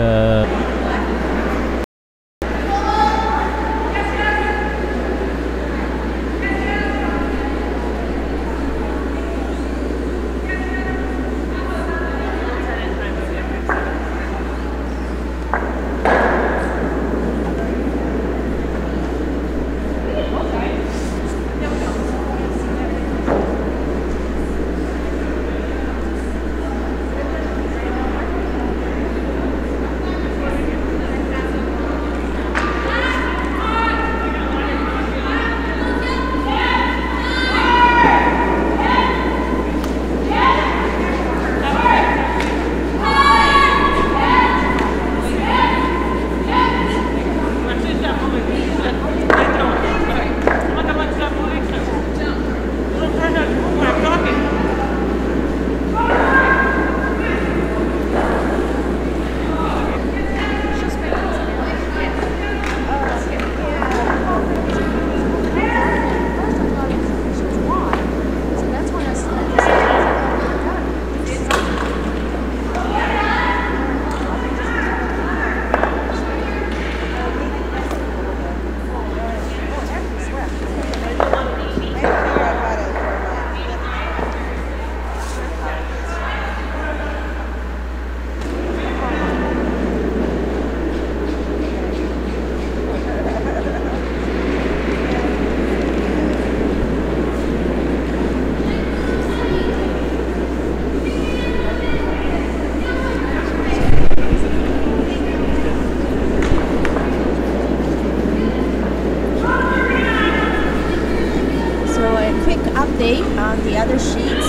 on the other sheets.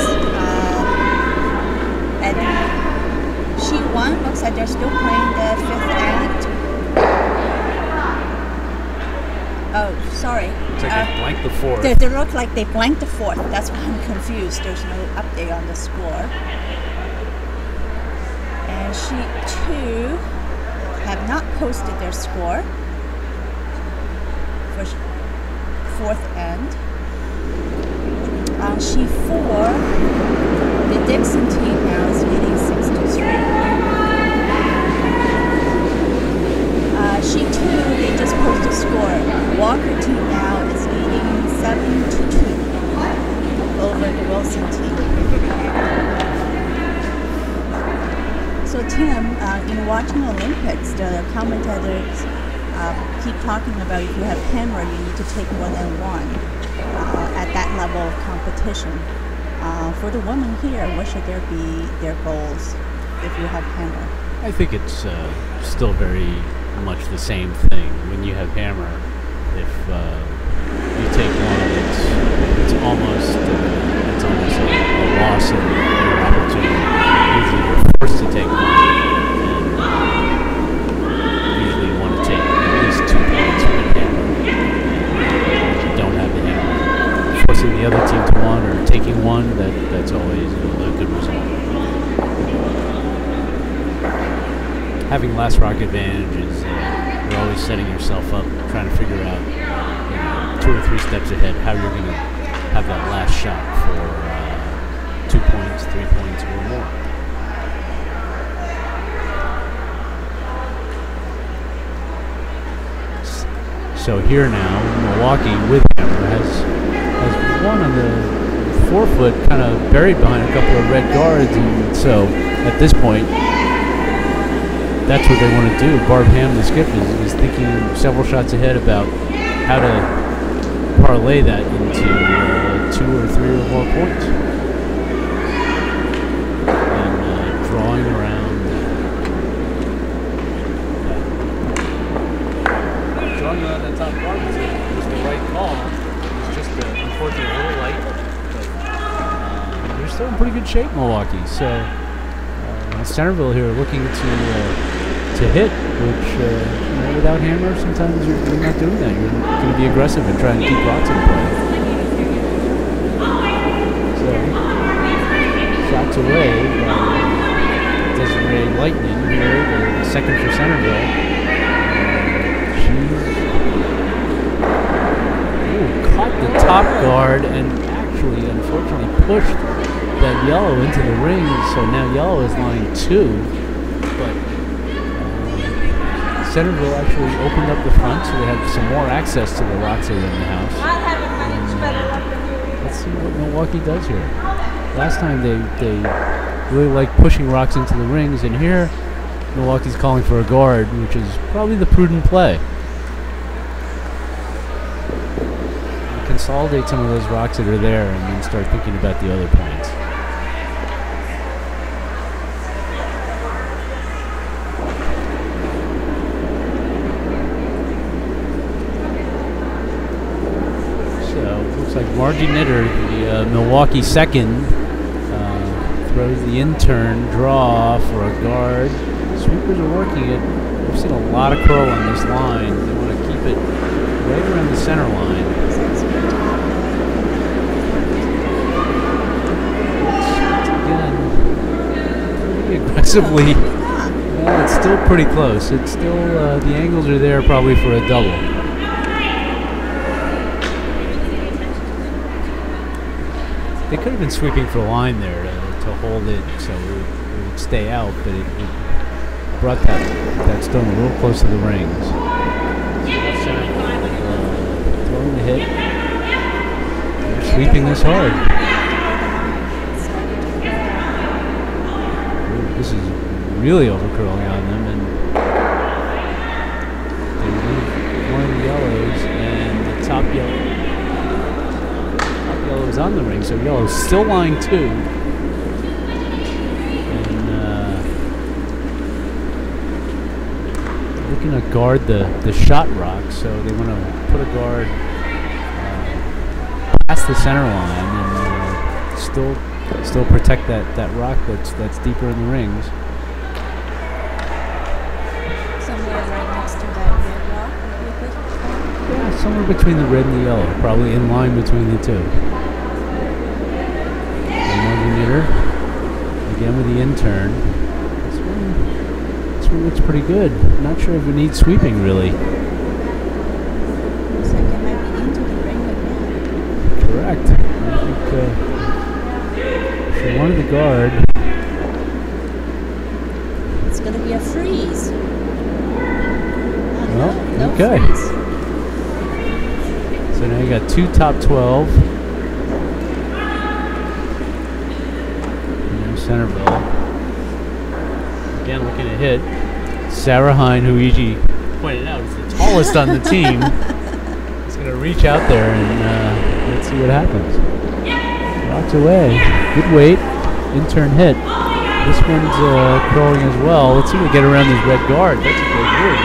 At sheet 1, looks like they're still playing the 5th act. Oh, sorry. It's like they blanked the 4th. They look like they blanked the 4th. That's why I'm confused. There's no update on the score. And sheet 2 have not posted their score for 4th end. On sheet 4, the Dixon team now is leading 6-3. Sheet 2, they just posted a score. Walker team now is leading 7-2 over the Wilson team. So Tim, in watching Olympics, the commentators keep talking about if you have hammer, you need to take more than one at that level of competition. For the women here, what should there be their goals if you have hammer? I think it's still very much the same thing. When you have hammer, if you take one, it's almost a loss of your opportunity. Usually you're forced to take one. Usually you want to take at least 2 points with a hammer. If you don't have the hammer, forcing the other team to one or taking one, that's always a good result. Having last rock advantage is you're always setting yourself up, trying to figure out 2 or 3 steps ahead how you're going to have that last shot for 2 points, 3 points, or more. So here now, Milwaukee with hammer has one on the forefoot, kind of buried behind a couple of red guards, and so at this point, that's what they want to do. Barb Hamm, the skip, is thinking several shots ahead about how to parlay that into 2 or 3 or more points. And drawing around that top bar was the right call. It was just unfortunately a little light. But they're still in pretty good shape, Milwaukee. So Centerville here looking to hit, which without hammer, sometimes you're not doing that. You're going to be aggressive and try and keep rocks in play. So, shots away by Desiree Lightning here, the second for Centerville. She caught the top guard and actually, unfortunately, pushed that yellow into the ring. So now yellow is lying 2. Centerville actually opened up the front, so they have some more access to the rocks in the house. Let's see what Milwaukee does here. Last time they really like pushing rocks into the rings, and here Milwaukee's calling for a guard, which is probably the prudent play. Consolidate some of those rocks that are there, and then start thinking about the other points. Like Margie Knitter, the Milwaukee second, throws the intern draw for a guard. Sweepers are working it. We've seen a lot of curl on this line. They want to keep it right around the center line. Again, pretty aggressively. Well, it's still pretty close. It's still, the angles are there probably for a double. They could have been sweeping for a line there to hold it so it would stay out, but it brought that stone a little close to the rings. Throwing the hit. They're sweeping this hard. Ooh, this is really overcurling on them, and they move one of the yellows, and the top yellow. Yellow is on the ring, so yellow is still lying 2. And looking to guard the shot rock, so they want to put a guard past the center line and still protect that rock that's deeper in the rings. Somewhere right next to that red rock. Yeah, somewhere between the red and the yellow, probably in line between the 2. Again with the intern. This one looks pretty good. Not sure if it needs sweeping really. Looks like it might be into the ring again. Correct. I think she wanted the guard. It's going to be a freeze. Well, no okay. freeze. So now you got 2 top 12. Centerville. Again, looking to hit. Sarah Hine, who Yiji pointed out is the tallest on the team, is going to reach out there and let's see what happens. Rocks away. Good weight. Intern hit. This one's curling as well. Let's see if we get around this red guard. That's a good move.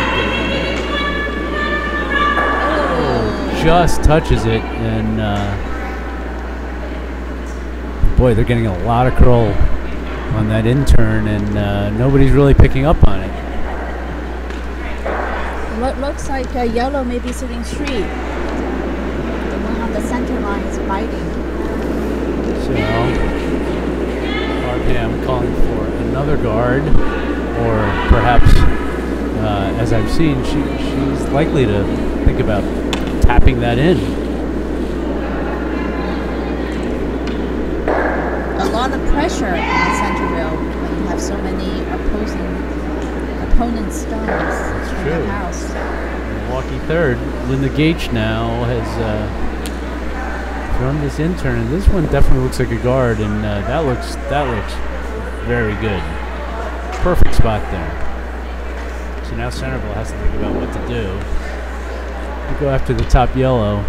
Oh, just touches it, and boy, they're getting a lot of curl on that in turn, and nobody's really picking up on it. Looks like yellow may be sitting straight. The one on the center line is biting. So, Barb Hamm calling for another guard, or perhaps, as I've seen, she's likely to think about tapping that in. A lot of pressure on Centerville when you have so many opponent stones in True. the house. Milwaukee third. Linda Gage now has thrown this in turn, and this one definitely looks like a guard, and that looks very good. Perfect spot there. So now Centerville has to think about what to do. We go after the top yellow.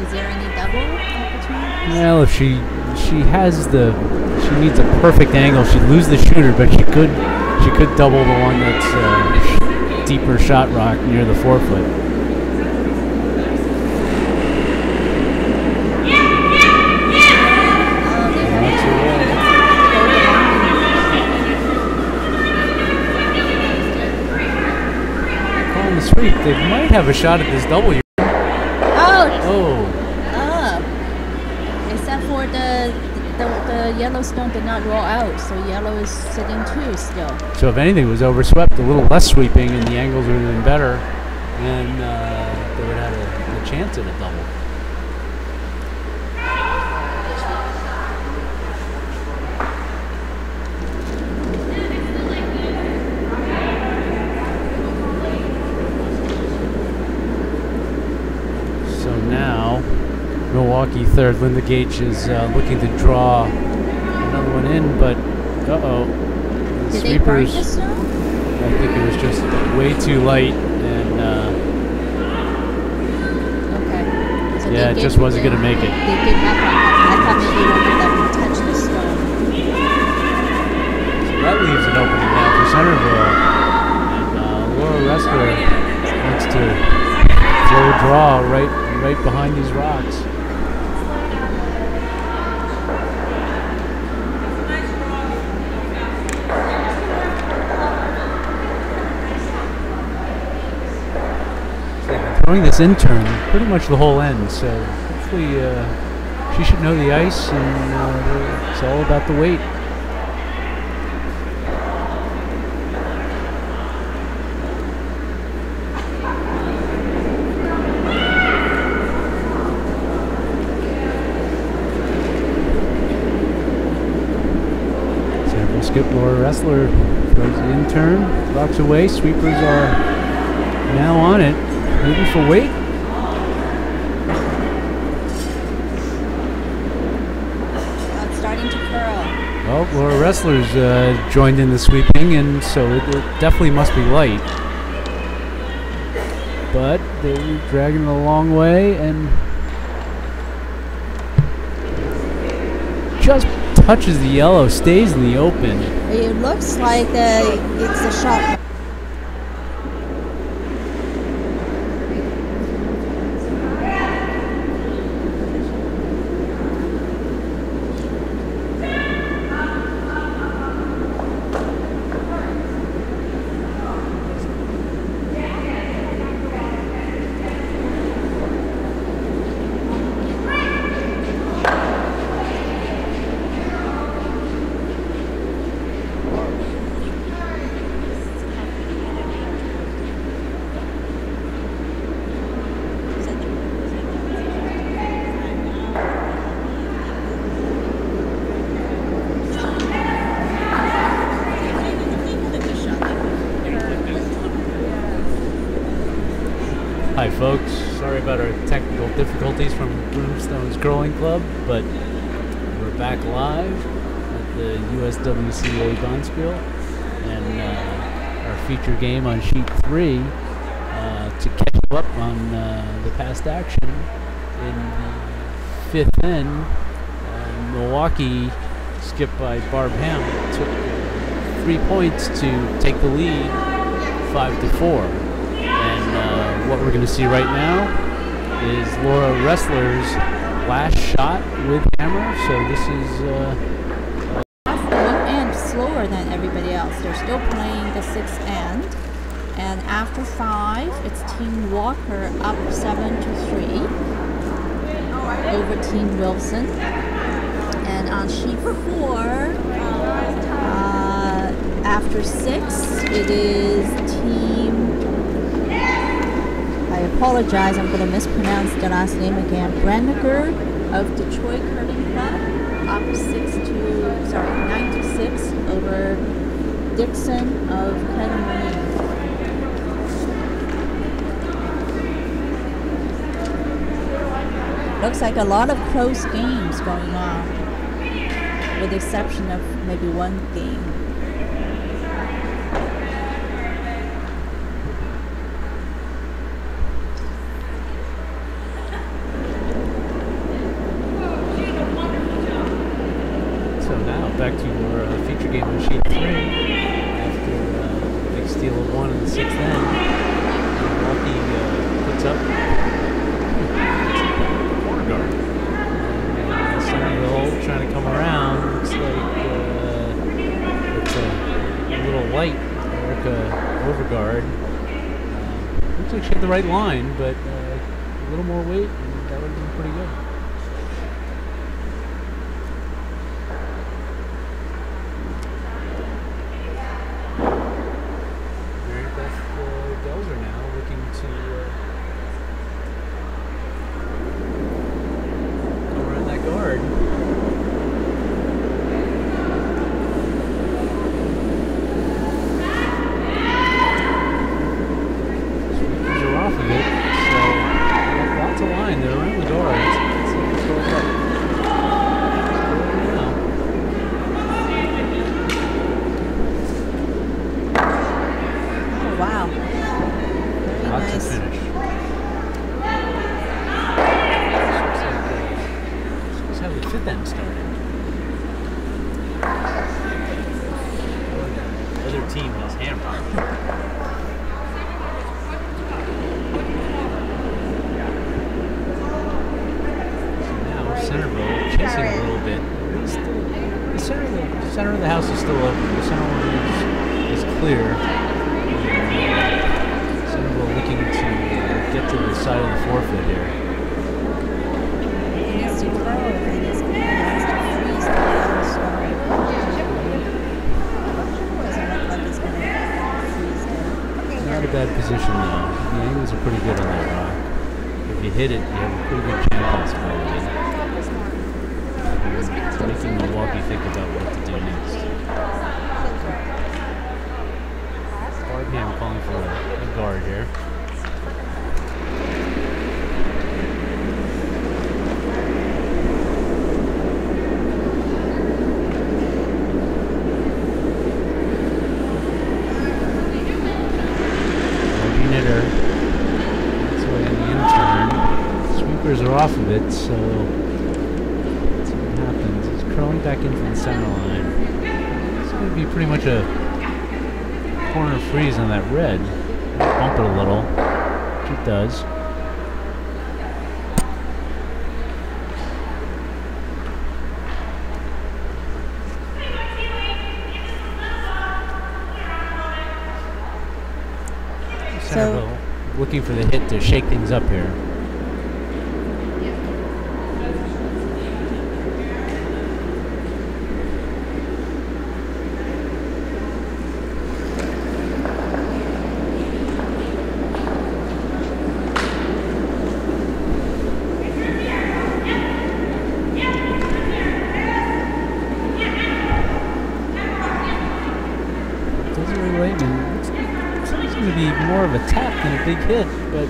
Is there any double opportunities? Well, if she needs a perfect angle. She'd lose the shooter, but she could double the one that's deeper shot rock near the 4-foot. Calling the sweep. They might have a shot at this W. Oh. Except for the yellow stone did not roll out, so yellow is sitting 2 still. So if anything, it was overswept, a little less sweeping, and the angles would have been better, and they would have had a chance at a double. So now, Milwaukee third. Linda Gage is looking to draw another one in, but the Did sweepers. They burn the stone? I think it was just way too light, and Okay. So yeah, it just wasn't going to make it. They did not. I thought maybe one of them would touch the stone. So that leaves an opening now for Centerville, and Laura Roessler wants to throw a draw right behind these rocks. Throwing this in turn pretty much the whole end, so hopefully she should know the ice, and it's all about the weight. Centerville skip. Laura Roessler throws the in turn, rocks away. Sweepers are now on it. Maybe for weight. It's starting to curl. Well, Laura Roessler's joined in the sweeping, and so it definitely must be light. But they're dragging it a long way, and just touches the yellow, stays in the open. It looks like it's a shot. Hi folks, sorry about our technical difficulties from Broomstones Curling Club, but we're back live at the USWCA Bonspiel, and our feature game on sheet 3 to catch up on the past action in the 5th end. Milwaukee, skipped by Barb Hamm, took 3 points to take the lead 5-4. And what we're going to see right now is Laura Roessler's last shot with hammer, so this is one end slower than everybody else. They're still playing the sixth end. And after 5, it's Team Walker up 7-3 over Team Wilson. And on sheet 4, after 6, it is Team, I apologize, I'm going to mispronounce the last name again, Branniger of Detroit Curling Club, up 9-6 over Dixon of California. Looks like a lot of close games going on, with the exception of maybe one game. so now back to your feature game on sheet 3 after a big steal of 1 in the 6th end. Milwaukee puts up guard. Centerville trying to come around. Looks like it's a little light. Erica overguard. Looks like she had the right line, but a little more weight, and that would have been pretty good. Mary Beth Delzer now looking to guard. Sweepers are off of it, so lots of line. They're around the guard. Let's see if it's going up. Oh, wow. Very Lots nice. of finish. How the 5th end started. The other team has hammer. So now Centerville chasing a little bit. The center of the house is still open. The center one is clear. Centerville looking to get to the side of the forfeit here. Not a bad position though. The angles are pretty good on that rock. If you hit it, you have a pretty good chance of it. Making Milwaukee think about what to do next. Barb Hamm calling for a guard here. Are off of it, so let's see what happens. It's curling back in from the center line. It's going to be pretty much a corner freeze on that red. Bump it a little, which it does. Centerville looking for the hit to shake things up here. More of a tap than a big hit, but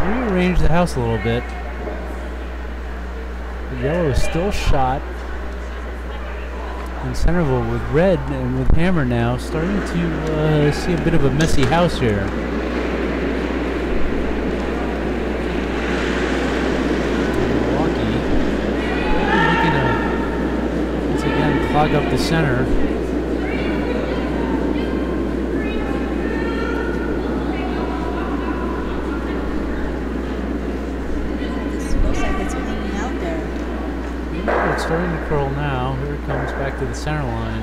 rearrange the house a little bit. The yellow is still shot, and Centerville with red and with hammer now starting to see a bit of a messy house here. Clog up the center. starting to curl now. Here it comes back to the center line.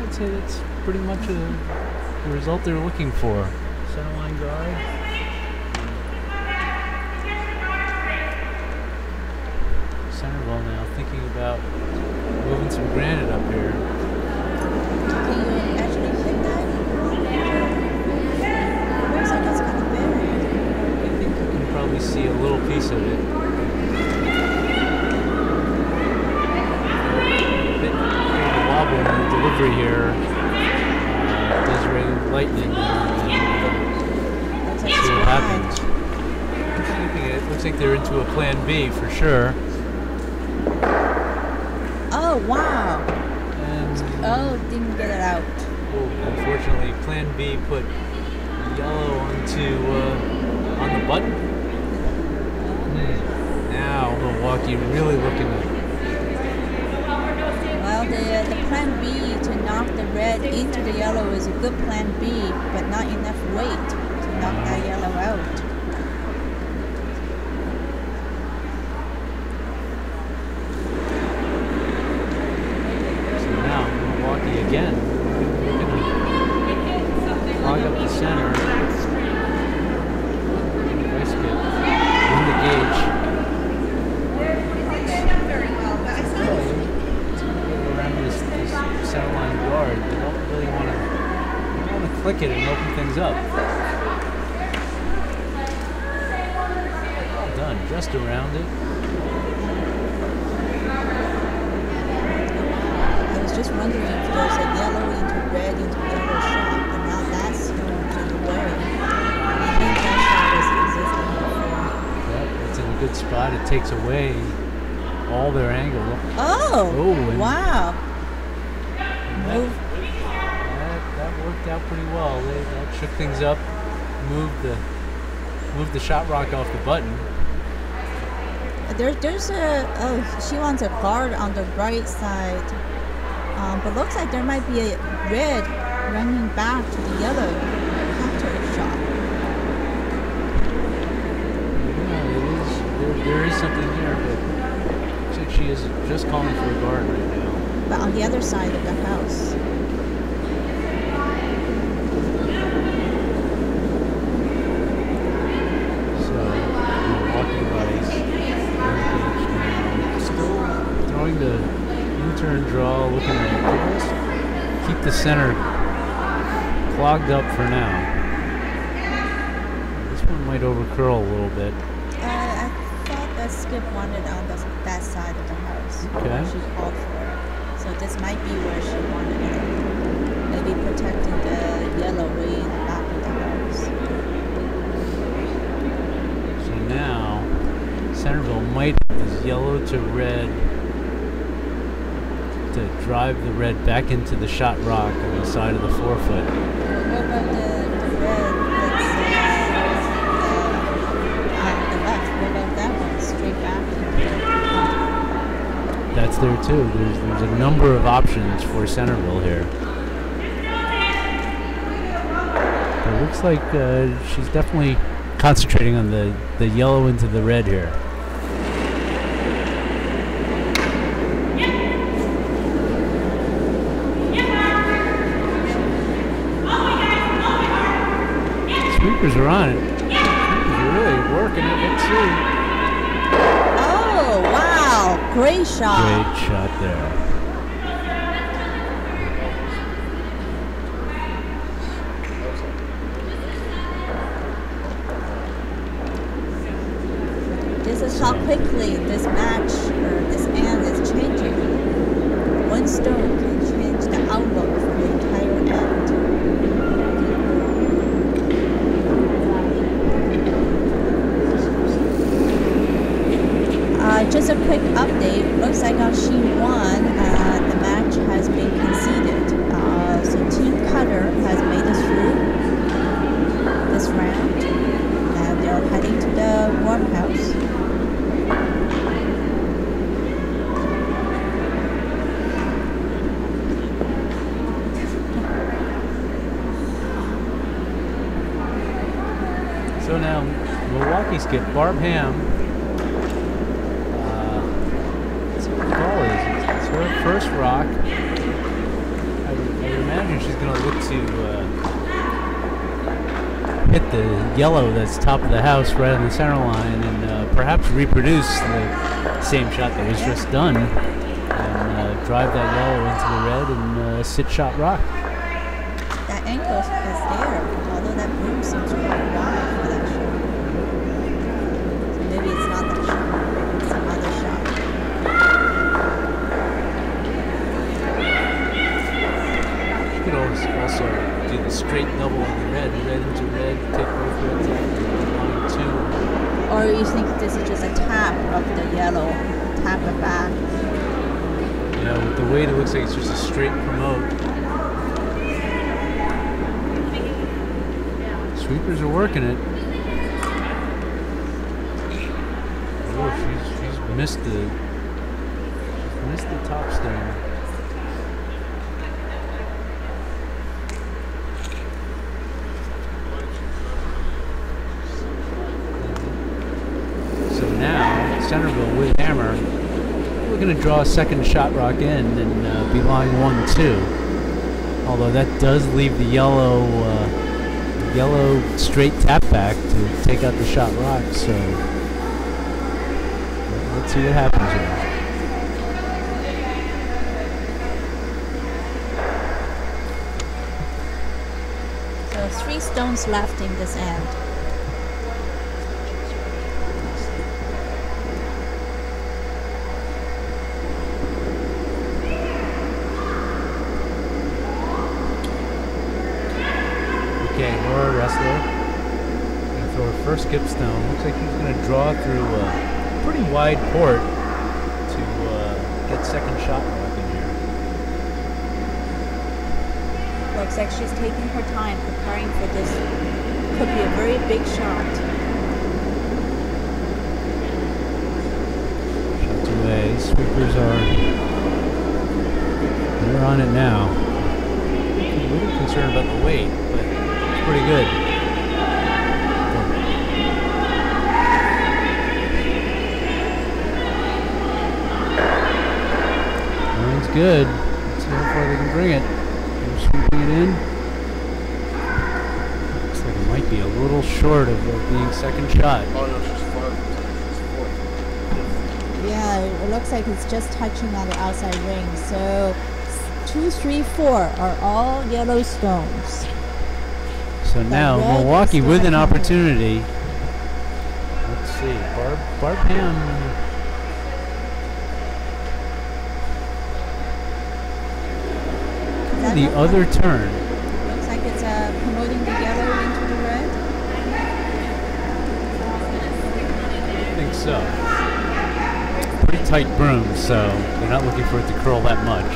I'd say that's pretty much the result they're looking for. Center line guard. Centerville now thinking about moving some granite up here. Can you actually hit that? Looks like it's kind of buried. I think you can probably see a little piece of it. A bit of a wobble in the delivery here. Desiree Lightning and see what happens. It looks like they're into a plan B for sure. Oh, wow. And Oh, didn't get it out. unfortunately, plan B put yellow onto on the button. Now Milwaukee really looking at. Well, the plan B to knock the red into the yellow is a good plan B, but not enough weight to knock that yellow out. So now Milwaukee again looking to clog up the center. Nice get in the gauge. Around this center line guard, they don't really want to click it and open things up. Well done, just around it. I was just wondering if there's a yellow into red into yellow shot, but now that's going to the way. I think that shot was existing before. Yep, it's in a good spot. It takes away all their angle. Oh, and wow. That worked out pretty well. That shook things up, moved the shot rock off the button. There's she wants a guard on the right side, but looks like there might be a red running back to the yellow counter shot. Yeah, there is something there, but looks like she is just calling for a guard right now. But on the other side of the house. Still throwing the U-turn draw, looking at just keep the center clogged up for now. This one might overcurl a little bit. I thought that Skip wanted on that side of the house. Okay. She called for it. So this might be where she wanted it. Maybe protecting the yellow way in the back of the house. So now Centerville might have this yellow to red to drive the red back into the shot rock on the side of the forefoot. What about the red that's on the left? What about that one? Straight back? That's there too. There's a number of options for Centerville here. But it looks like she's definitely concentrating on the yellow into the red here. Sweepers are on it. Sweepers are really working it. Let's see. Oh, wow. Great shot. Great shot there. This is how quickly this match or this end is changing. One stone can change the outlook for the entire end. Just a quick update. Looks like on Sheet 1, the match has been conceded. So Team Cutter has made it through this round. And they're heading to the warm house. So now, Milwaukee skip, Barb Hamm. Let's see what the call is. It's her first rock. I would imagine she's going to look to hit the yellow that's top of the house right on the center line and perhaps reproduce the same shot that was just done and drive that yellow into the red and sit shot rock. That ankle is there, although that broom seems really wide for that shot. So maybe it's not that shot, it's some other shot. You could also do the straight double on the red into red, take both reds out, line two. Or you think this is just a tap of the yellow, tap it back? Yeah, with the weight it looks like it's just a straight promote. Sweepers are working it. Oh, she's missed the top stone. So now Centerville with hammer. We're going to draw a second shot rock in and be line 1-2. Although that does leave the yellow straight tap back to take out the shot rock, so let's see what happens So here. 3 stones left in this end. Okay, Roessler gonna throw her first skip stone. Looks like he's gonna draw through a pretty wide port to get second shot rock in here. Looks like she's taking her time preparing for this. Could be a very big shot. Shots away. Sweepers they're on it now. A little concerned about the weight, but pretty good. Line's good. Let's see how far they can bring it. They're sweeping it in. Looks like it might be a little short of being second shot. Oh no, she's far. She's Yeah, it looks like it's just touching on the outside ring. So 2, 3, 4 are all yellow stones. So now Milwaukee with an opportunity. Let's see, Barb Hamm. The other turn. Looks like it's promoting the yellow into the red. I think so. Pretty tight broom, so they're not looking for it to curl that much.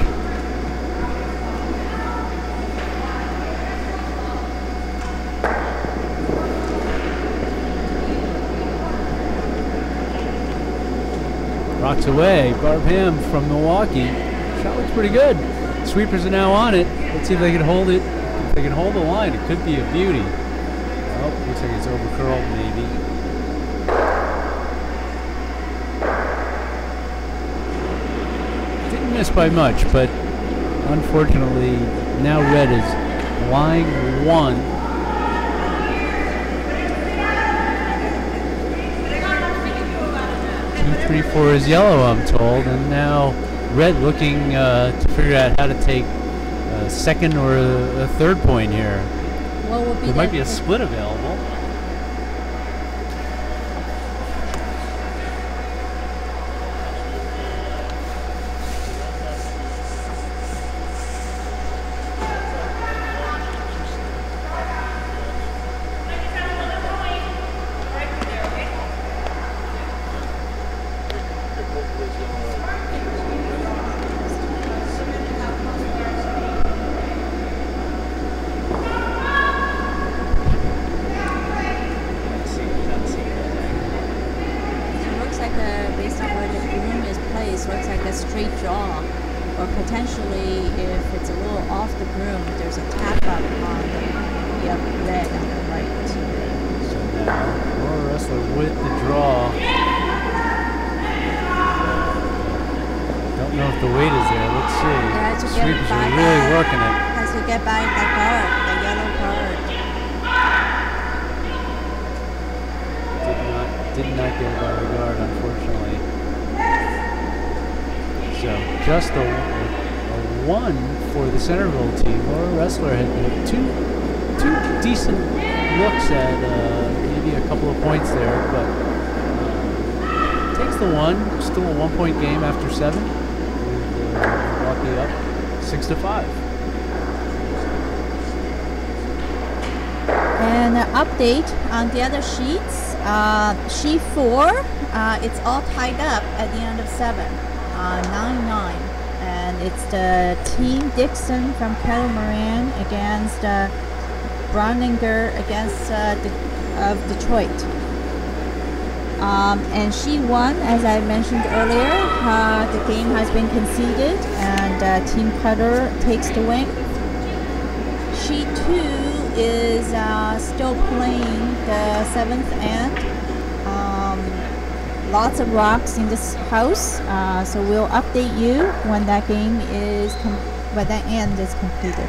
Rocks away. Barb Hamm from Milwaukee. Shot looks pretty good. Sweepers are now on it. Let's see if they can hold it. If they can hold the line, it could be a beauty. Oh, looks like it's overcurled maybe. Didn't miss by much, but unfortunately now red is line 1. 2, 3, 4 is yellow, I'm told, and now red looking to figure out how to take a second or a third point here. What would be there might be a split available. get by that guard, the yellow guard. Did not get by the guard, unfortunately. So just a 1 for the Centerville team. Roessler had two decent looks at maybe a couple of points there, but takes the 1. Still a 1-point game after 7. With Milwaukee up 6-5. And an update on the other sheets. Sheet 4, it's all tied up at the end of 7, 9-9. And it's the Team Dixon from Catamaran against Browninger against of Detroit. And sheet 1, as I mentioned earlier, the game has been conceded and Team Cutter takes the win. Sheet 2 is still playing the 7th end. Lots of rocks in this house, so we'll update you when that game is when that end is completed.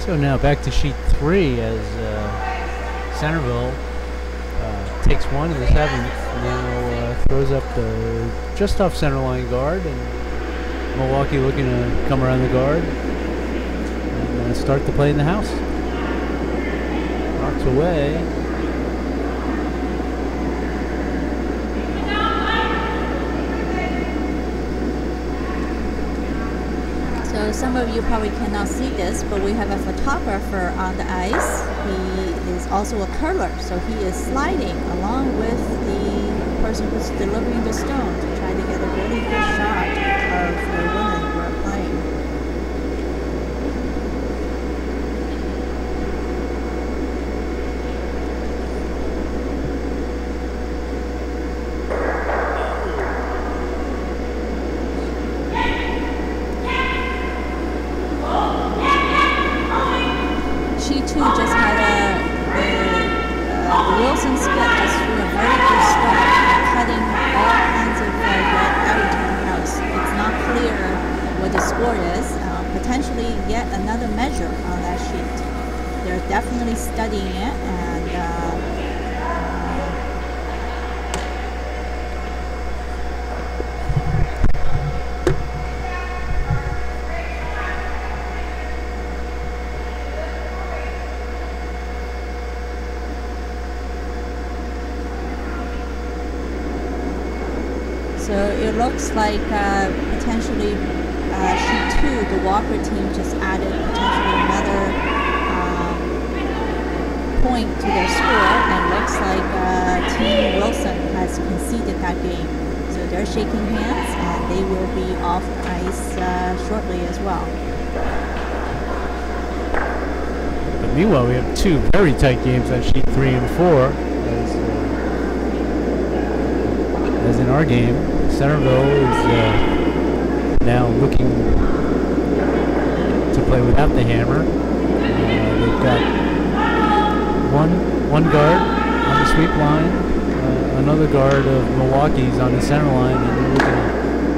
So now back to sheet 3 as Centerville takes 1 in the 7th. Now throws up the just off center line guard, and Milwaukee looking to come around the guard and start the play in the house. Rocks away. So some of you probably cannot see this, but we have a photographer on the ice. He is also a curler, so he is sliding along with the person who's delivering the stone to try to get a really good shot of the women who are playing. Potentially yet another measure on that sheet. They're definitely studying it, and so it looks like potentially sheet 2, the Walker team just added potentially another point to their score, and looks like Team Wilson has conceded that game. So they're shaking hands, and they will be off the ice shortly as well. But meanwhile, we have 2 very tight games on sheet 3 and 4. As in our game, Centerville is now looking to play without the hammer. They've got one guard on the sweep line, another guard of Milwaukee's on the center line, and they're looking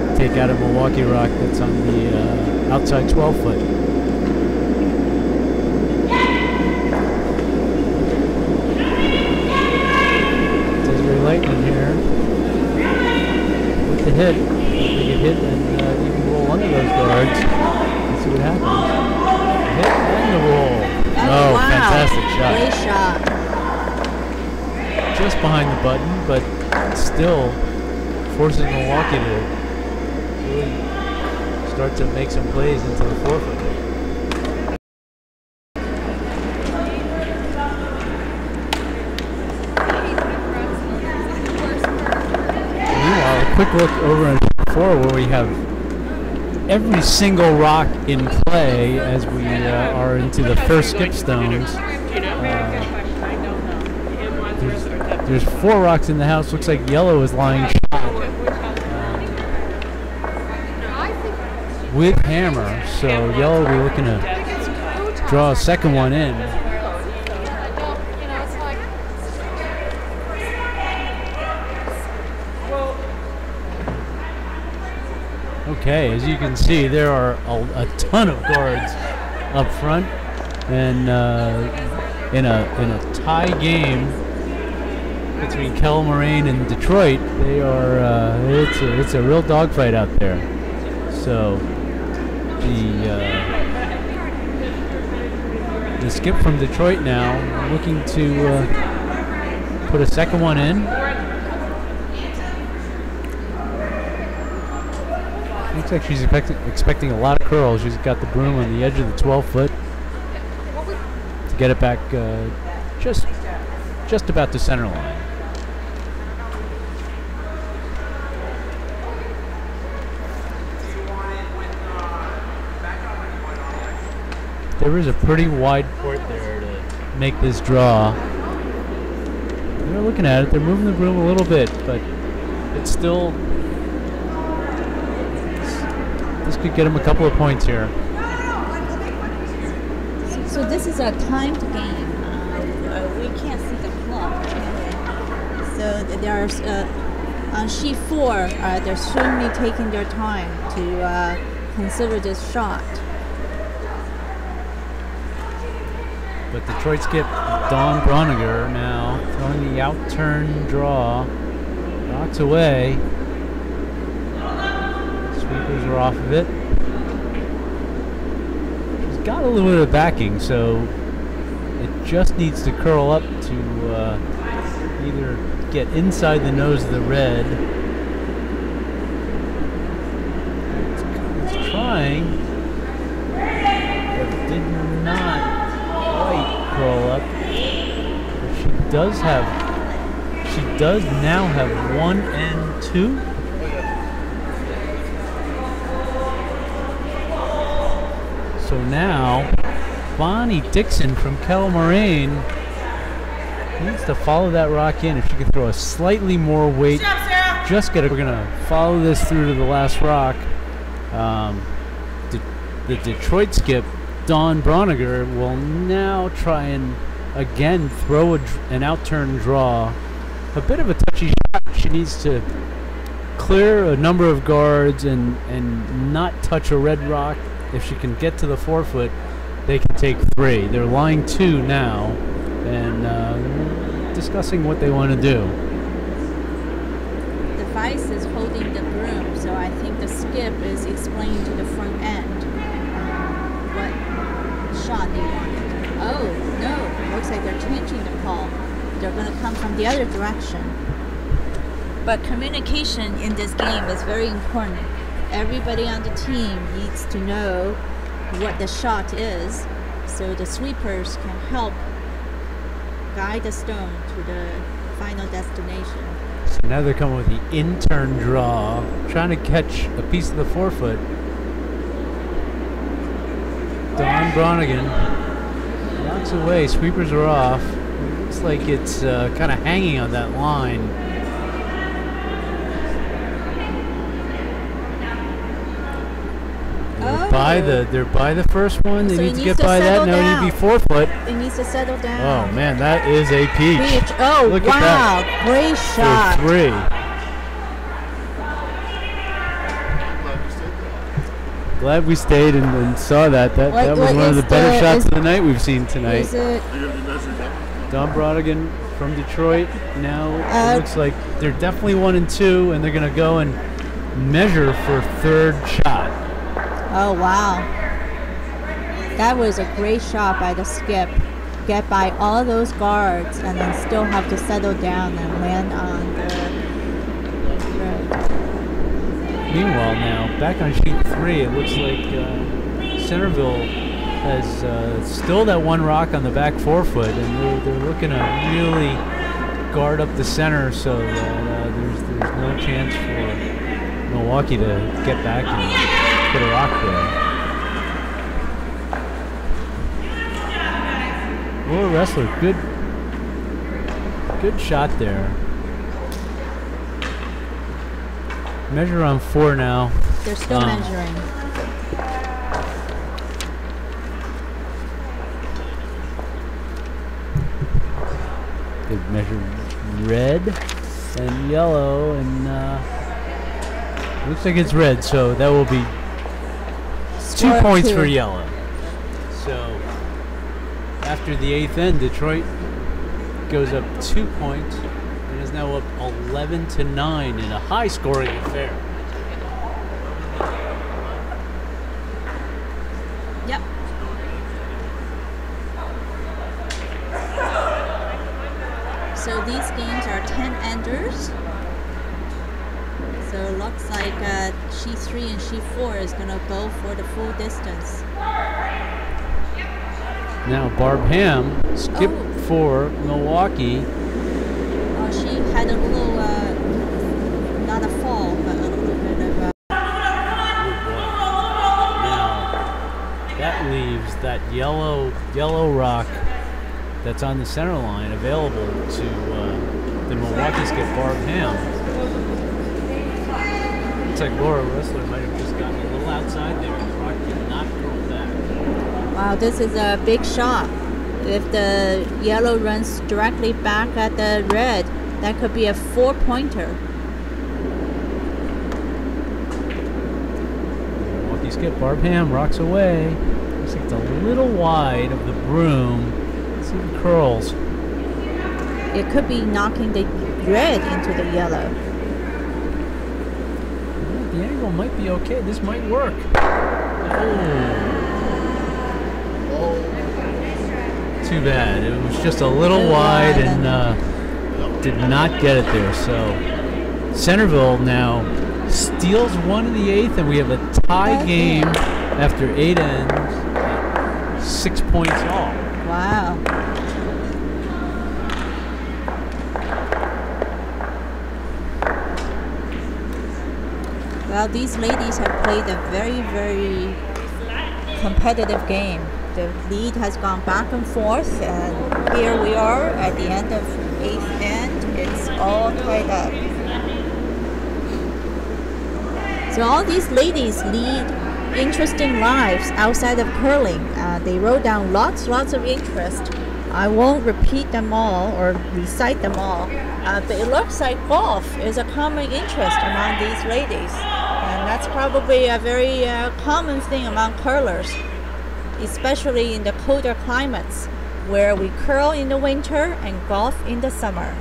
to take out a Milwaukee rock that's on the outside 12-foot. Desiree Lightning here with the hit. They get hit and you can roll under those guards. Let's see what happens. Hit and the roll. Oh, wow. Fantastic shot. Great shot. Just behind the button, but still forces Milwaukee to really start to make some plays into the 4-foot. quick look over on sheet 4 where we have every single rock in play as we are into the first skip stones. There's 4 rocks in the house. Looks like yellow is lying shot with hammer. So yellow will be looking to draw a second one in. Okay, as you can see, there are a ton of guards up front, and in a tie game between Kel Moraine and Detroit, they are it's a real dogfight out there. So the skip from Detroit now looking to put a second one in. Looks like she's expecting a lot of curls. She's got the broom on the edge of the 12-foot to get it back just about the center line. There is a pretty wide court there to make this draw. They're looking at it. They're moving the broom a little bit, but it's still... This could get them a couple of points here. So this is a timed game. We can't see the clock. So there's on sheet 4, they're certainly taking their time to consider this shot. But Detroit skip Dawn Broniger now throwing the out turn draw. Knocks away. Sweepers are off of it. She's got a little bit of backing, so it just needs to curl up to either get inside the nose of the red. It's trying, but did not quite curl up. But she does now have 1 and 2. So now, Bonnie Dixon from Kel Moraine needs to follow that rock in. If she can throw a slightly more weight, just get it. We're gonna follow this through to the last rock. The Detroit skip, Dawn Broniger, will now try and again throw an out-turn draw. A bit of a touchy shot. She needs to clear a number of guards and not touch a red rock. If she can get to the 4-foot, they can take 3. They're lying 2 now, and discussing what they want to do. The vice is holding the broom, so I think the skip is explaining to the front end what shot they wanted. Oh, no, looks like they're changing the call. They're going to come from the other direction. But communication in this game is very important. Everybody on the team needs to know what the shot is, so the sweepers can help guide the stone to the final destination. So now they're coming with the in-turn draw, trying to catch a piece of the 4-foot. Dawn Bronigan knocks away. Sweepers are off. It looks like it's kind of hanging on that line. They're by the first one. They need to get by that. No, it need to be 4-foot. It needs to settle down. Oh man, that is a peach. Oh, look wow, at that. Great shot. For 3. Glad we stayed and saw that. That was one of the better shots of the night we've seen tonight. Is it? Dawn Bronigan from Detroit. Now it looks like they're definitely 1 and 2, and they're going to go and measure for 3rd shot. Oh, wow. That was a great shot by the skip. Get by all those guards and then still have to settle down and land on the road. Meanwhile now, back on sheet 3, it looks like Centerville has still that 1 rock on the back 4-foot, and they're looking to really guard up the center so that there's no chance for Milwaukee to get back and put a rock there. Roessler, good shot there. Measure on 4 now. They're still measuring. They measured red and yellow, and looks like it's red, so that will be 2 points for yellow. So after the 8th end, Detroit goes up 2 points and is now up 11-9 in a high-scoring affair. Yep. So these games are 10-enders. So it looks like sheet 3 and sheet 4 is going to go for the full distance. Now Barb Hamm skipped for Milwaukee. Oh, she had a little, not a fall, but a little bit of a... Now that leaves that yellow rock that's on the center line available to the Milwaukee skip Barb Hamm. Looks like Roessler might have just gotten a little outside there. The rock did not curl back. Wow, this is a big shot. If the yellow runs directly back at the red, that could be a 4-pointer. Milwaukee skip Barb Hamm rocks away. Looks like it's a little wide of the broom. Let's see if it curls. It could be knocking the red into the yellow. The angle might be okay. This might work. Oh. Too bad. It was just a little wide and did not get it there. So Centerville now steals 1 in the 8th, and we have a tie game after 8 ends. 6 points all. Wow. Well, these ladies have played a very, very competitive game. The lead has gone back and forth, and here we are at the end of 8th end. It's all tied up. So all these ladies lead interesting lives outside of curling. They wrote down lots of interest. I won't repeat them all or recite them all, but it looks like golf is a common interest among these ladies. And that's probably a very common thing among curlers, especially in the colder climates where we curl in the winter and golf in the summer.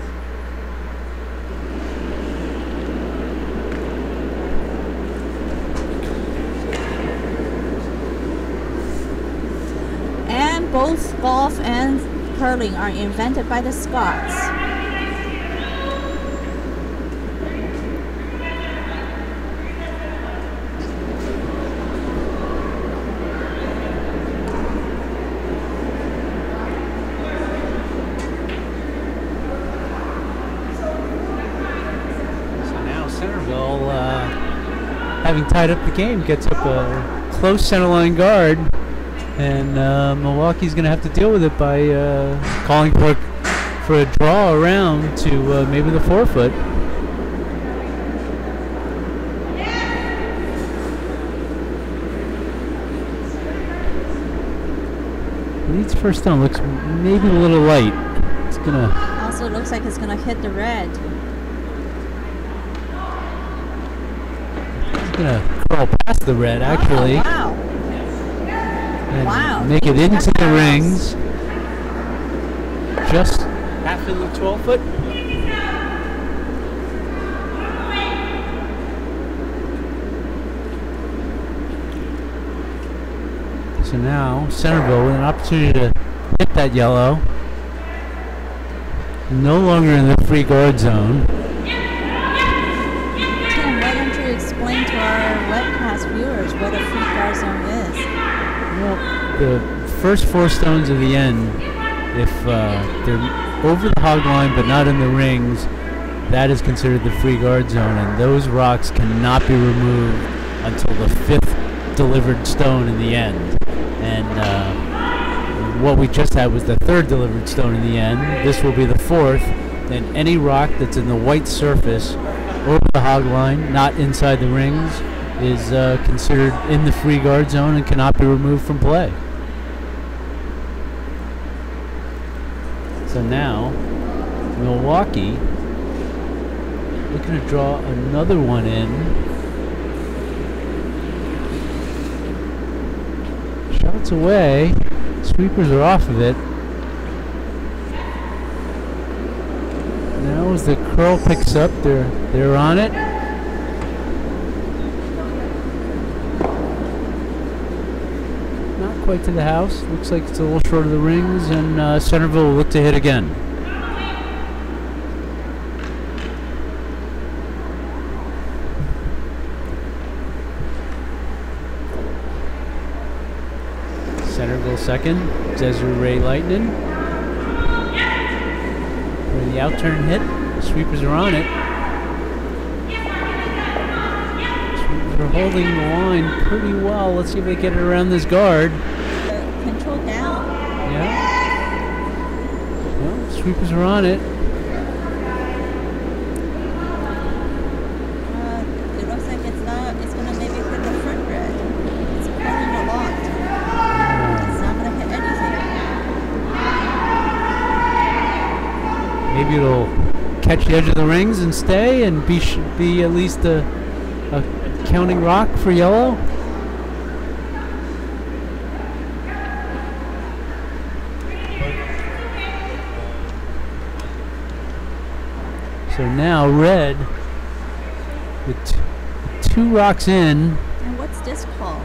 And both golf and curling are invented by the Scots. Having tied up the game, gets up a close centerline guard, and Milwaukee's going to have to deal with it by calling for a draw around to maybe the 4-foot. Lead's first stone looks maybe a little light. It's gonna. Also looks like it's gonna hit the red. Gonna crawl past the red actually. Oh, wow. And make it into the rings. Just after the 12-foot. So now Centerville with an opportunity to hit that yellow. No longer in the free guard zone. Explain to our webcast viewers what a free guard zone is. Well, the first 4 stones of the end If they're over the hog line but not in the rings, that is considered the free guard zone, and those rocks cannot be removed until the 5th delivered stone in the end. And what we just had was the 3rd delivered stone in the end. This will be the 4th, and any rock that's in the white surface over the hog line, not inside the rings, is considered in the free guard zone and cannot be removed from play. So now, Milwaukee looking to draw another one in. Shots away. Sweepers are off of it. Now as the curl picks up, they're on it. Not quite to the house. Looks like it's a little short of the rings, and Centerville will look to hit again. Centerville second, Desiree Lightning. For the out-turn hit, the sweepers are on it. Sweepers are holding the line pretty well. Let's see if they get it around this guard. Control down. Yeah. Well, sweepers are on it. It looks like it's going to maybe hit the front red. It's pulling a lot. It's not going to hit anything. Maybe it'll catch the edge of the rings and stay and be at least a counting rock for yellow. So now red with 2 rocks in. And what's this call?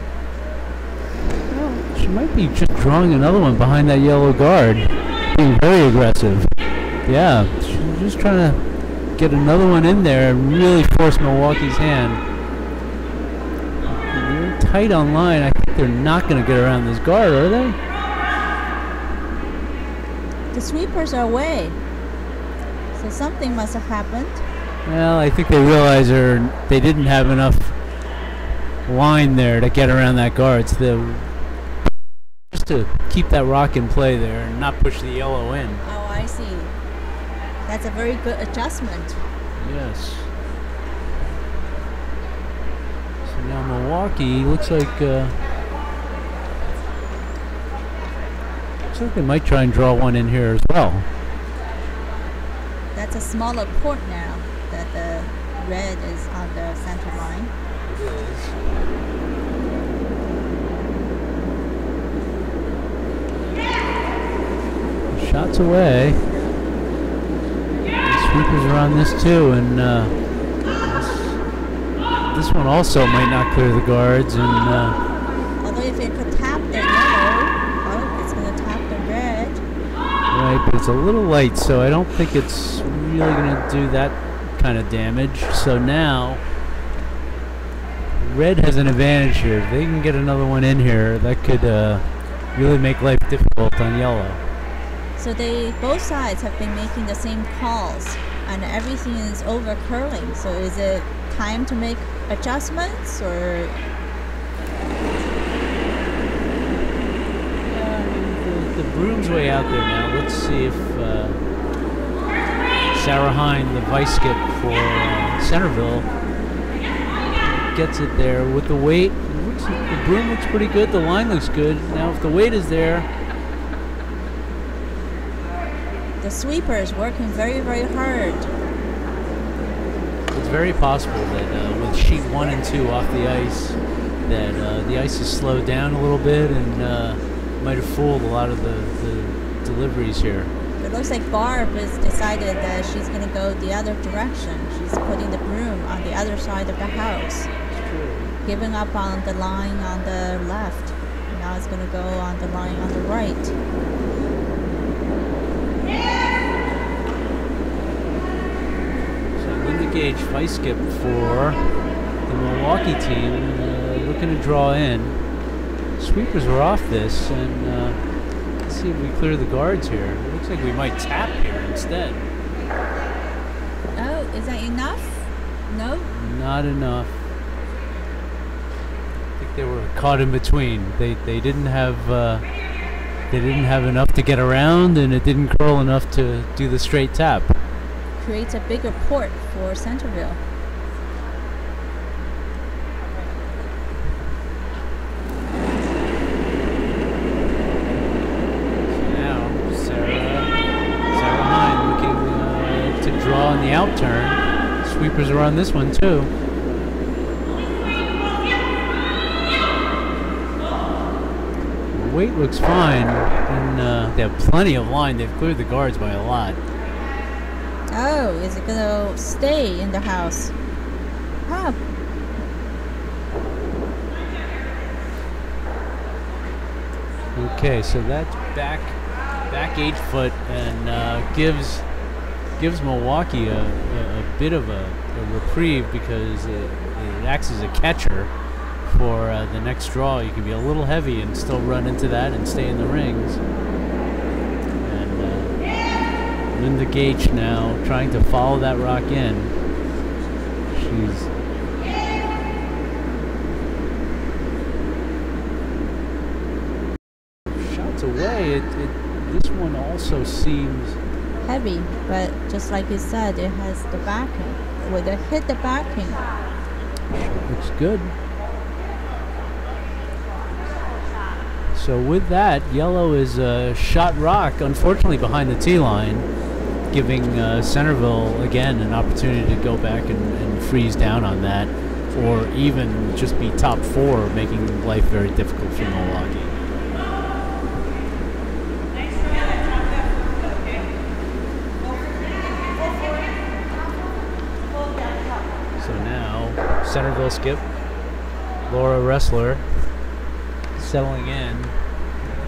Well, she might be just drawing another one behind that yellow guard. Being very aggressive. Yeah, she's just trying to get another one in there and really force Milwaukee's hand. They're tight on line. I think they're not going to get around this guard, are they? The sweepers are away. So something must have happened. Well, I think they realize they didn't have enough line there to get around that guard. So just to keep that rock in play there and not push the yellow in. Oh, I see. That's a very good adjustment. Yes. So now Milwaukee looks like they might try and draw one in here as well. That's a smaller port now that the red is on the center line. It is. Shots away. The sweepers are on this too, and this one also might not clear the guards. And although if it could tap the yellow, it's going to tap the red. Right, but it's a little light, so I don't think it's really going to do that kind of damage. So now red has an advantage here. If they can get another one in here, that could really make life difficult on yellow. So both sides have been making the same calls, and everything is over curling. So is it time to make adjustments, or? The broom's way out there now. Let's see if Sarah Hine, the vice skip for Centerville, gets it there with the weight. The broom looks pretty good. The line looks good. Now, if the weight is there, the sweeper is working very, very hard. it's very possible that with sheet 1 and 2 off the ice, that the ice is slowed down a little bit and might have fooled a lot of the deliveries here. It looks like Barb has decided that she's going to go the other direction. She's putting the broom on the other side of the house. It's true. Giving up on the line on the left. Now it's going to go on the line on the right. So Linda Gage vice skip for the Milwaukee team, looking to draw in. Sweepers were off this, and this see if we clear the guards here. It looks like we might tap here instead. Oh, is that enough? No? Not enough. I think they were caught in between. They didn't have enough to get around, and it didn't curl enough to do the straight tap. Creates a bigger port for Centerville. Draw on the out turn. Sweepers are on this one too. The weight looks fine, and they have plenty of line. They've cleared the guards by a lot. Oh, is it gonna stay in the house? Ah. Okay, so that's back 8 foot, and gives Milwaukee a bit of a reprieve, because it acts as a catcher for the next draw. You can be a little heavy and still run into that and stay in the rings. And Linda Gage now trying to follow that rock in. She's shots away. This one also seems Heavy, but just like you said, it has the backing. Would it hit the backing? looks good. So with that, yellow is a shot rock, unfortunately behind the tee line, giving Centerville again an opportunity to go back and freeze down on that, or even just be top 4, making life very difficult for Milwaukee. So now, Centerville skip, Laura Roessler settling in.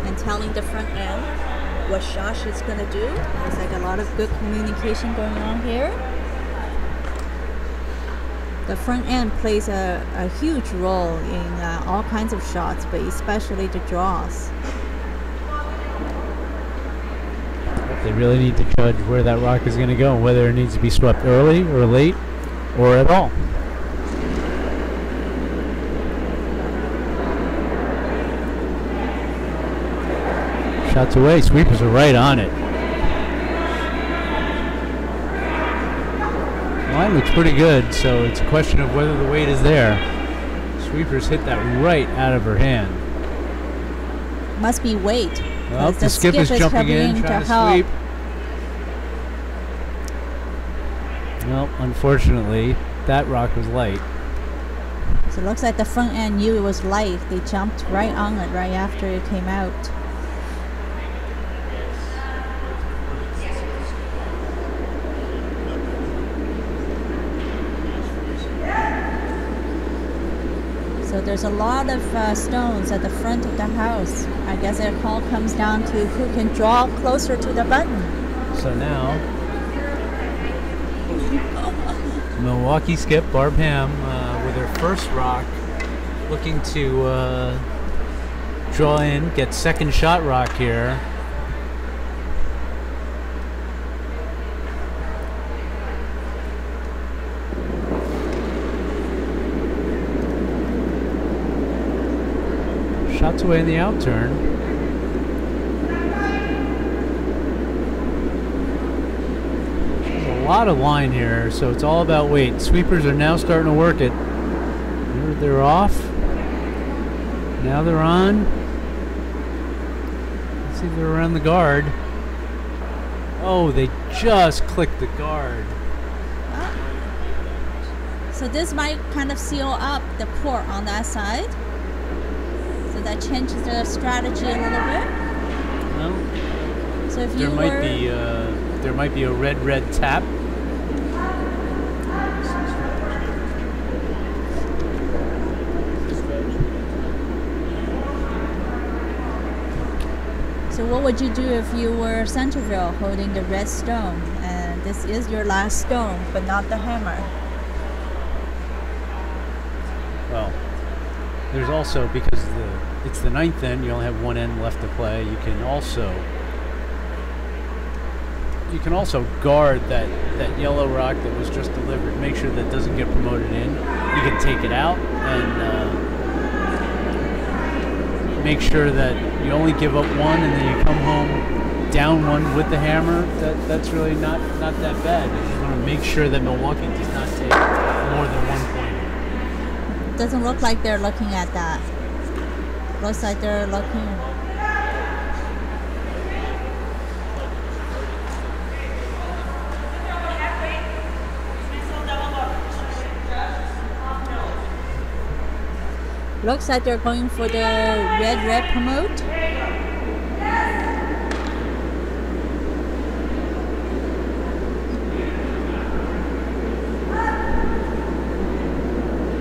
And telling the front end what shot she's going to do. There's like a lot of good communication going on here. The front end plays a huge role in all kinds of shots, but especially the draws. They really need to judge where that rock is going to go, whether it needs to be swept early or late or at all. Shots away, sweepers are right on it. Line looks pretty good, so it's a question of whether the weight is there. Sweepers hit that right out of her hand. Must be weight. Well, the skip is jumping in, trying to sweep. Well, unfortunately, that rock was light. So it looks like the front end knew it was light. They jumped right on it right after it came out. So there's a lot of stones at the front of the house. I guess it all comes down to who can draw closer to the button. So now, Milwaukee skip, Barb Hamm, with her first rock, looking to draw in, get second shot rock here. Shots away in the out turn. There's a lot of line here, so it's all about weight. Sweepers are now starting to work it. They're off. Now they're on. Let's see if they're around the guard. Oh, they just clicked the guard. So this might kind of seal up the port on that side. So that changes the strategy a little bit. Well, so if there might be a red tap. So what would you do if you were Centerville holding the red stone, and this is your last stone, but not the hammer? Well, there's also, because it's the 9th end, you only have one end left to play. You can also guard that yellow rock that was just delivered. Make sure that doesn't get promoted in. You can take it out and make sure that you only give up one, and then you come home down one with the hammer. That's really not that bad. You just want to make sure that Milwaukee does not take more than 1 point. Doesn't look like they're looking at that. Looks like they're looking. Looks like they're going for the red promote.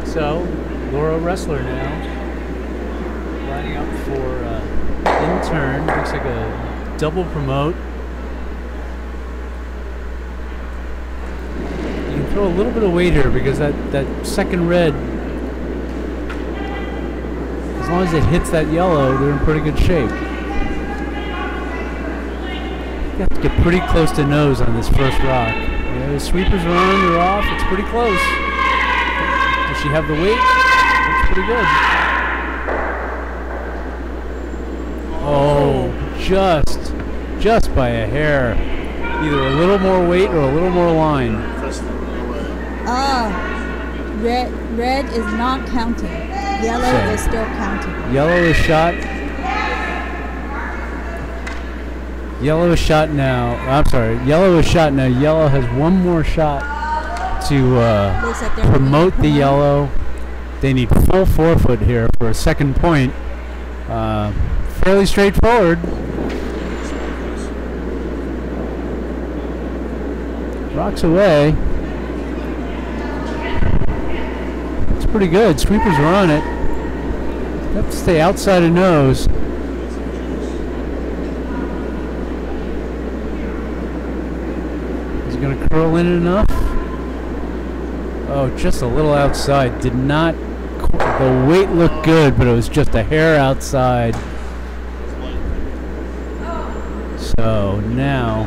So, Roessler now lining up for in turn. Looks like a double promote. You can throw a little bit of weight here because that second red, as long as it hits that yellow, they're in pretty good shape. You have to get pretty close to nose on this first rock. Yeah, the sweepers are on, they're off. It's pretty close. Does she have the weight? Looks pretty good. Oh, just by a hair. Either a little more weight or a little more line. Red is not counting. Yellow is still counting. Yellow is shot. Yellow is shot now. I'm sorry. Yellow is shot now. Yellow has one more shot to promote the yellow. They need full forefoot here for a second point. Fairly straightforward. Rocks away. It's pretty good. Sweepers are on it. Have to stay outside of nose. Is he going to curl in enough? Oh, just a little outside. Did not. The weight looked good, but it was just a hair outside. So now.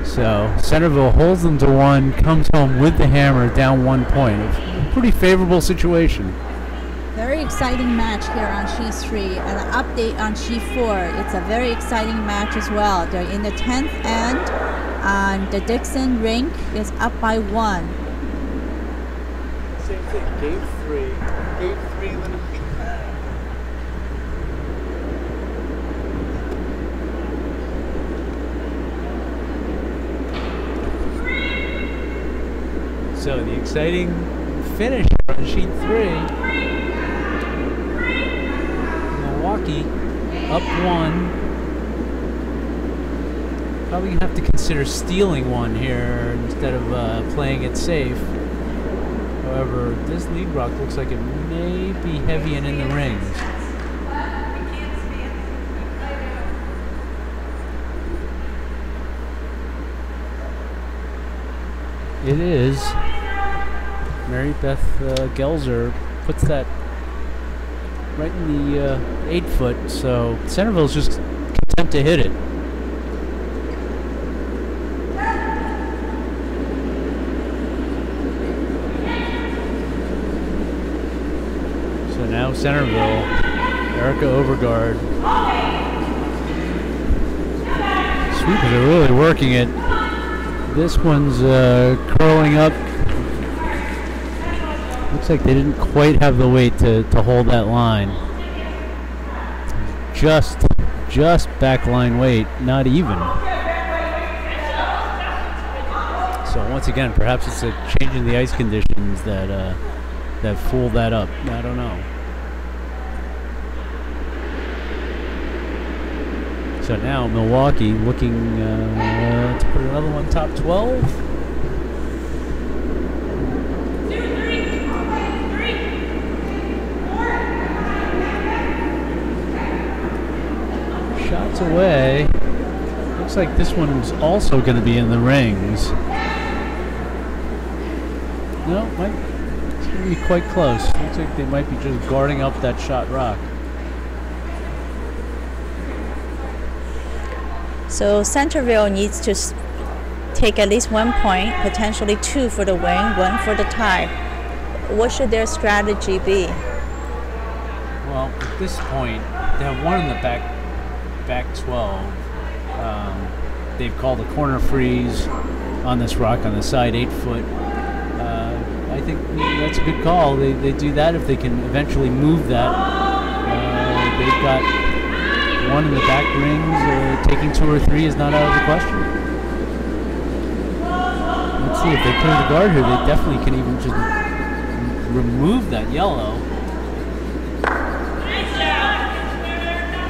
So Centerville holds them to one, comes home with the hammer, down 1 point. A pretty favorable situation. Very exciting match here on Sheet 3. And an update on Sheet 4. It's a very exciting match as well. They're in the 10th end, and the Dixon rink is up by 1. Same thing. Game 3. Game 3 elimination. So the exciting finish on Sheet 3. Milwaukee up 1. Probably gonna have to consider stealing one here instead of playing it safe. However, this lead rock looks like it may be heavy and in the rings. It is. Mary Beth Gelzer puts that right in the 8-foot, so Centerville's just content to hit it. So now Centerville, Erica Overgaard. Sweepers are really working it. This one's curling up. Looks like they didn't quite have the weight to hold that line. Just back line weight, not even. So once again, perhaps it's a change in the ice conditions that fooled that up. I don't know. So now Milwaukee looking to put another one top 12. Shots away. Looks like this one's also going to be in the rings. No, going to be quite close. Looks like they might be just guarding up that shot rock. So Centerville needs to take at least 1 point, potentially 2 for the win, 1 for the tie. What should their strategy be? Well, at this point, they have one in the back 12. They've called a corner freeze on this rock on the side 8 foot. I think that's a good call. They do that if they can eventually move that. They've got one in the back rings. Taking 2 or 3 is not out of the question. Let's see if they clear the guard here. They definitely can even just remove that yellow.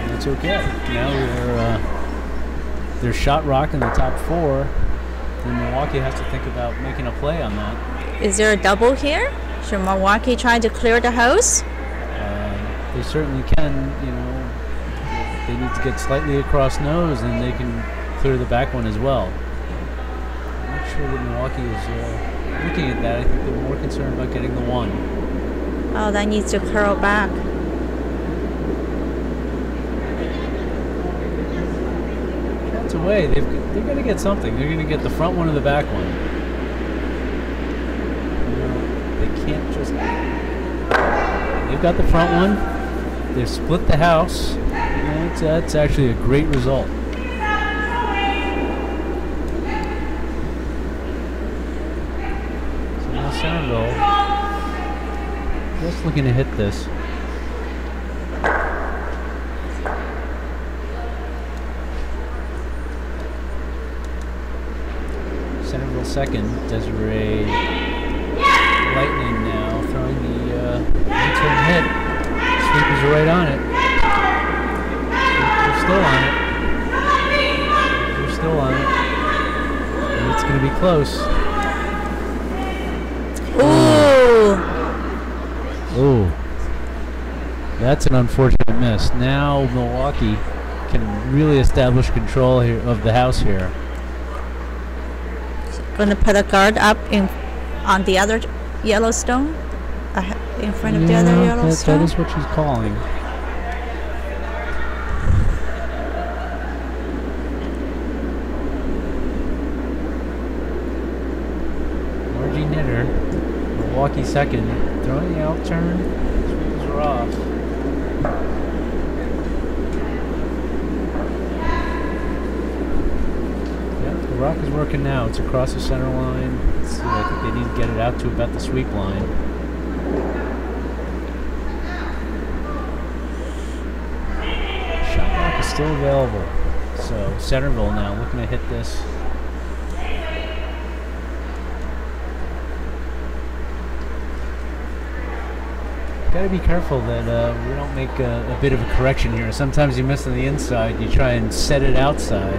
That's okay. Now they're shot rock in the top 4. And Milwaukee has to think about making a play on that. Is there a double here? Should Milwaukee try to clear the house? They certainly can. You know, they need to get slightly across nose, and they can clear the back one as well. I'm not sure that Milwaukee is looking at that. I think they're more concerned about getting the 1. Oh, that needs to curl back. That's away. They're going to get something. They're going to get the front one or the back one. They can't just... They've got the front one. They've split the house. That's actually a great result. So now Centerville just looking to hit this. Centerville second. Desiree Lightning now throwing the return hit. Sweepers are right on it. They're still on it. They're still on it. And it's going to be close. Ooh! Ooh. That's an unfortunate miss. Now Milwaukee can really establish control here of the house here. Gonna put a guard up on the other Yellowstone? In front of the other Yellowstone? That is what she's calling. Margie Knitter, Milwaukee second, throwing the out turn, sweeps her off. Yep, the rock is working now. It's across the center line. Let's see, I think they need to get it out to about the sweep line. Shot rock is still available. So Centerville now looking to hit this. Got to be careful that we don't make a bit of a correction here. Sometimes you miss on the inside, you try and set it outside.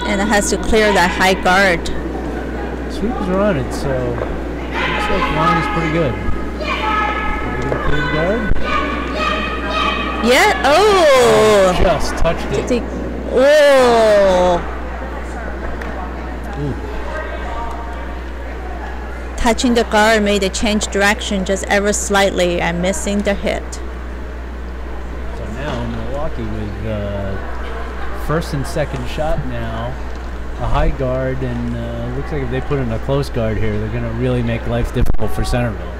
And it has to clear that high guard. Sweepers are on it, so looks like line is pretty good. Are we gonna clear the guard? Yeah. Oh! Just touched it. Oh! Ooh. Touching the guard made it change direction just ever slightly and missing the hit. So now Milwaukee with first and second shot now, a high guard, and looks like if they put in a close guard here, they're going to really make life difficult for Centerville.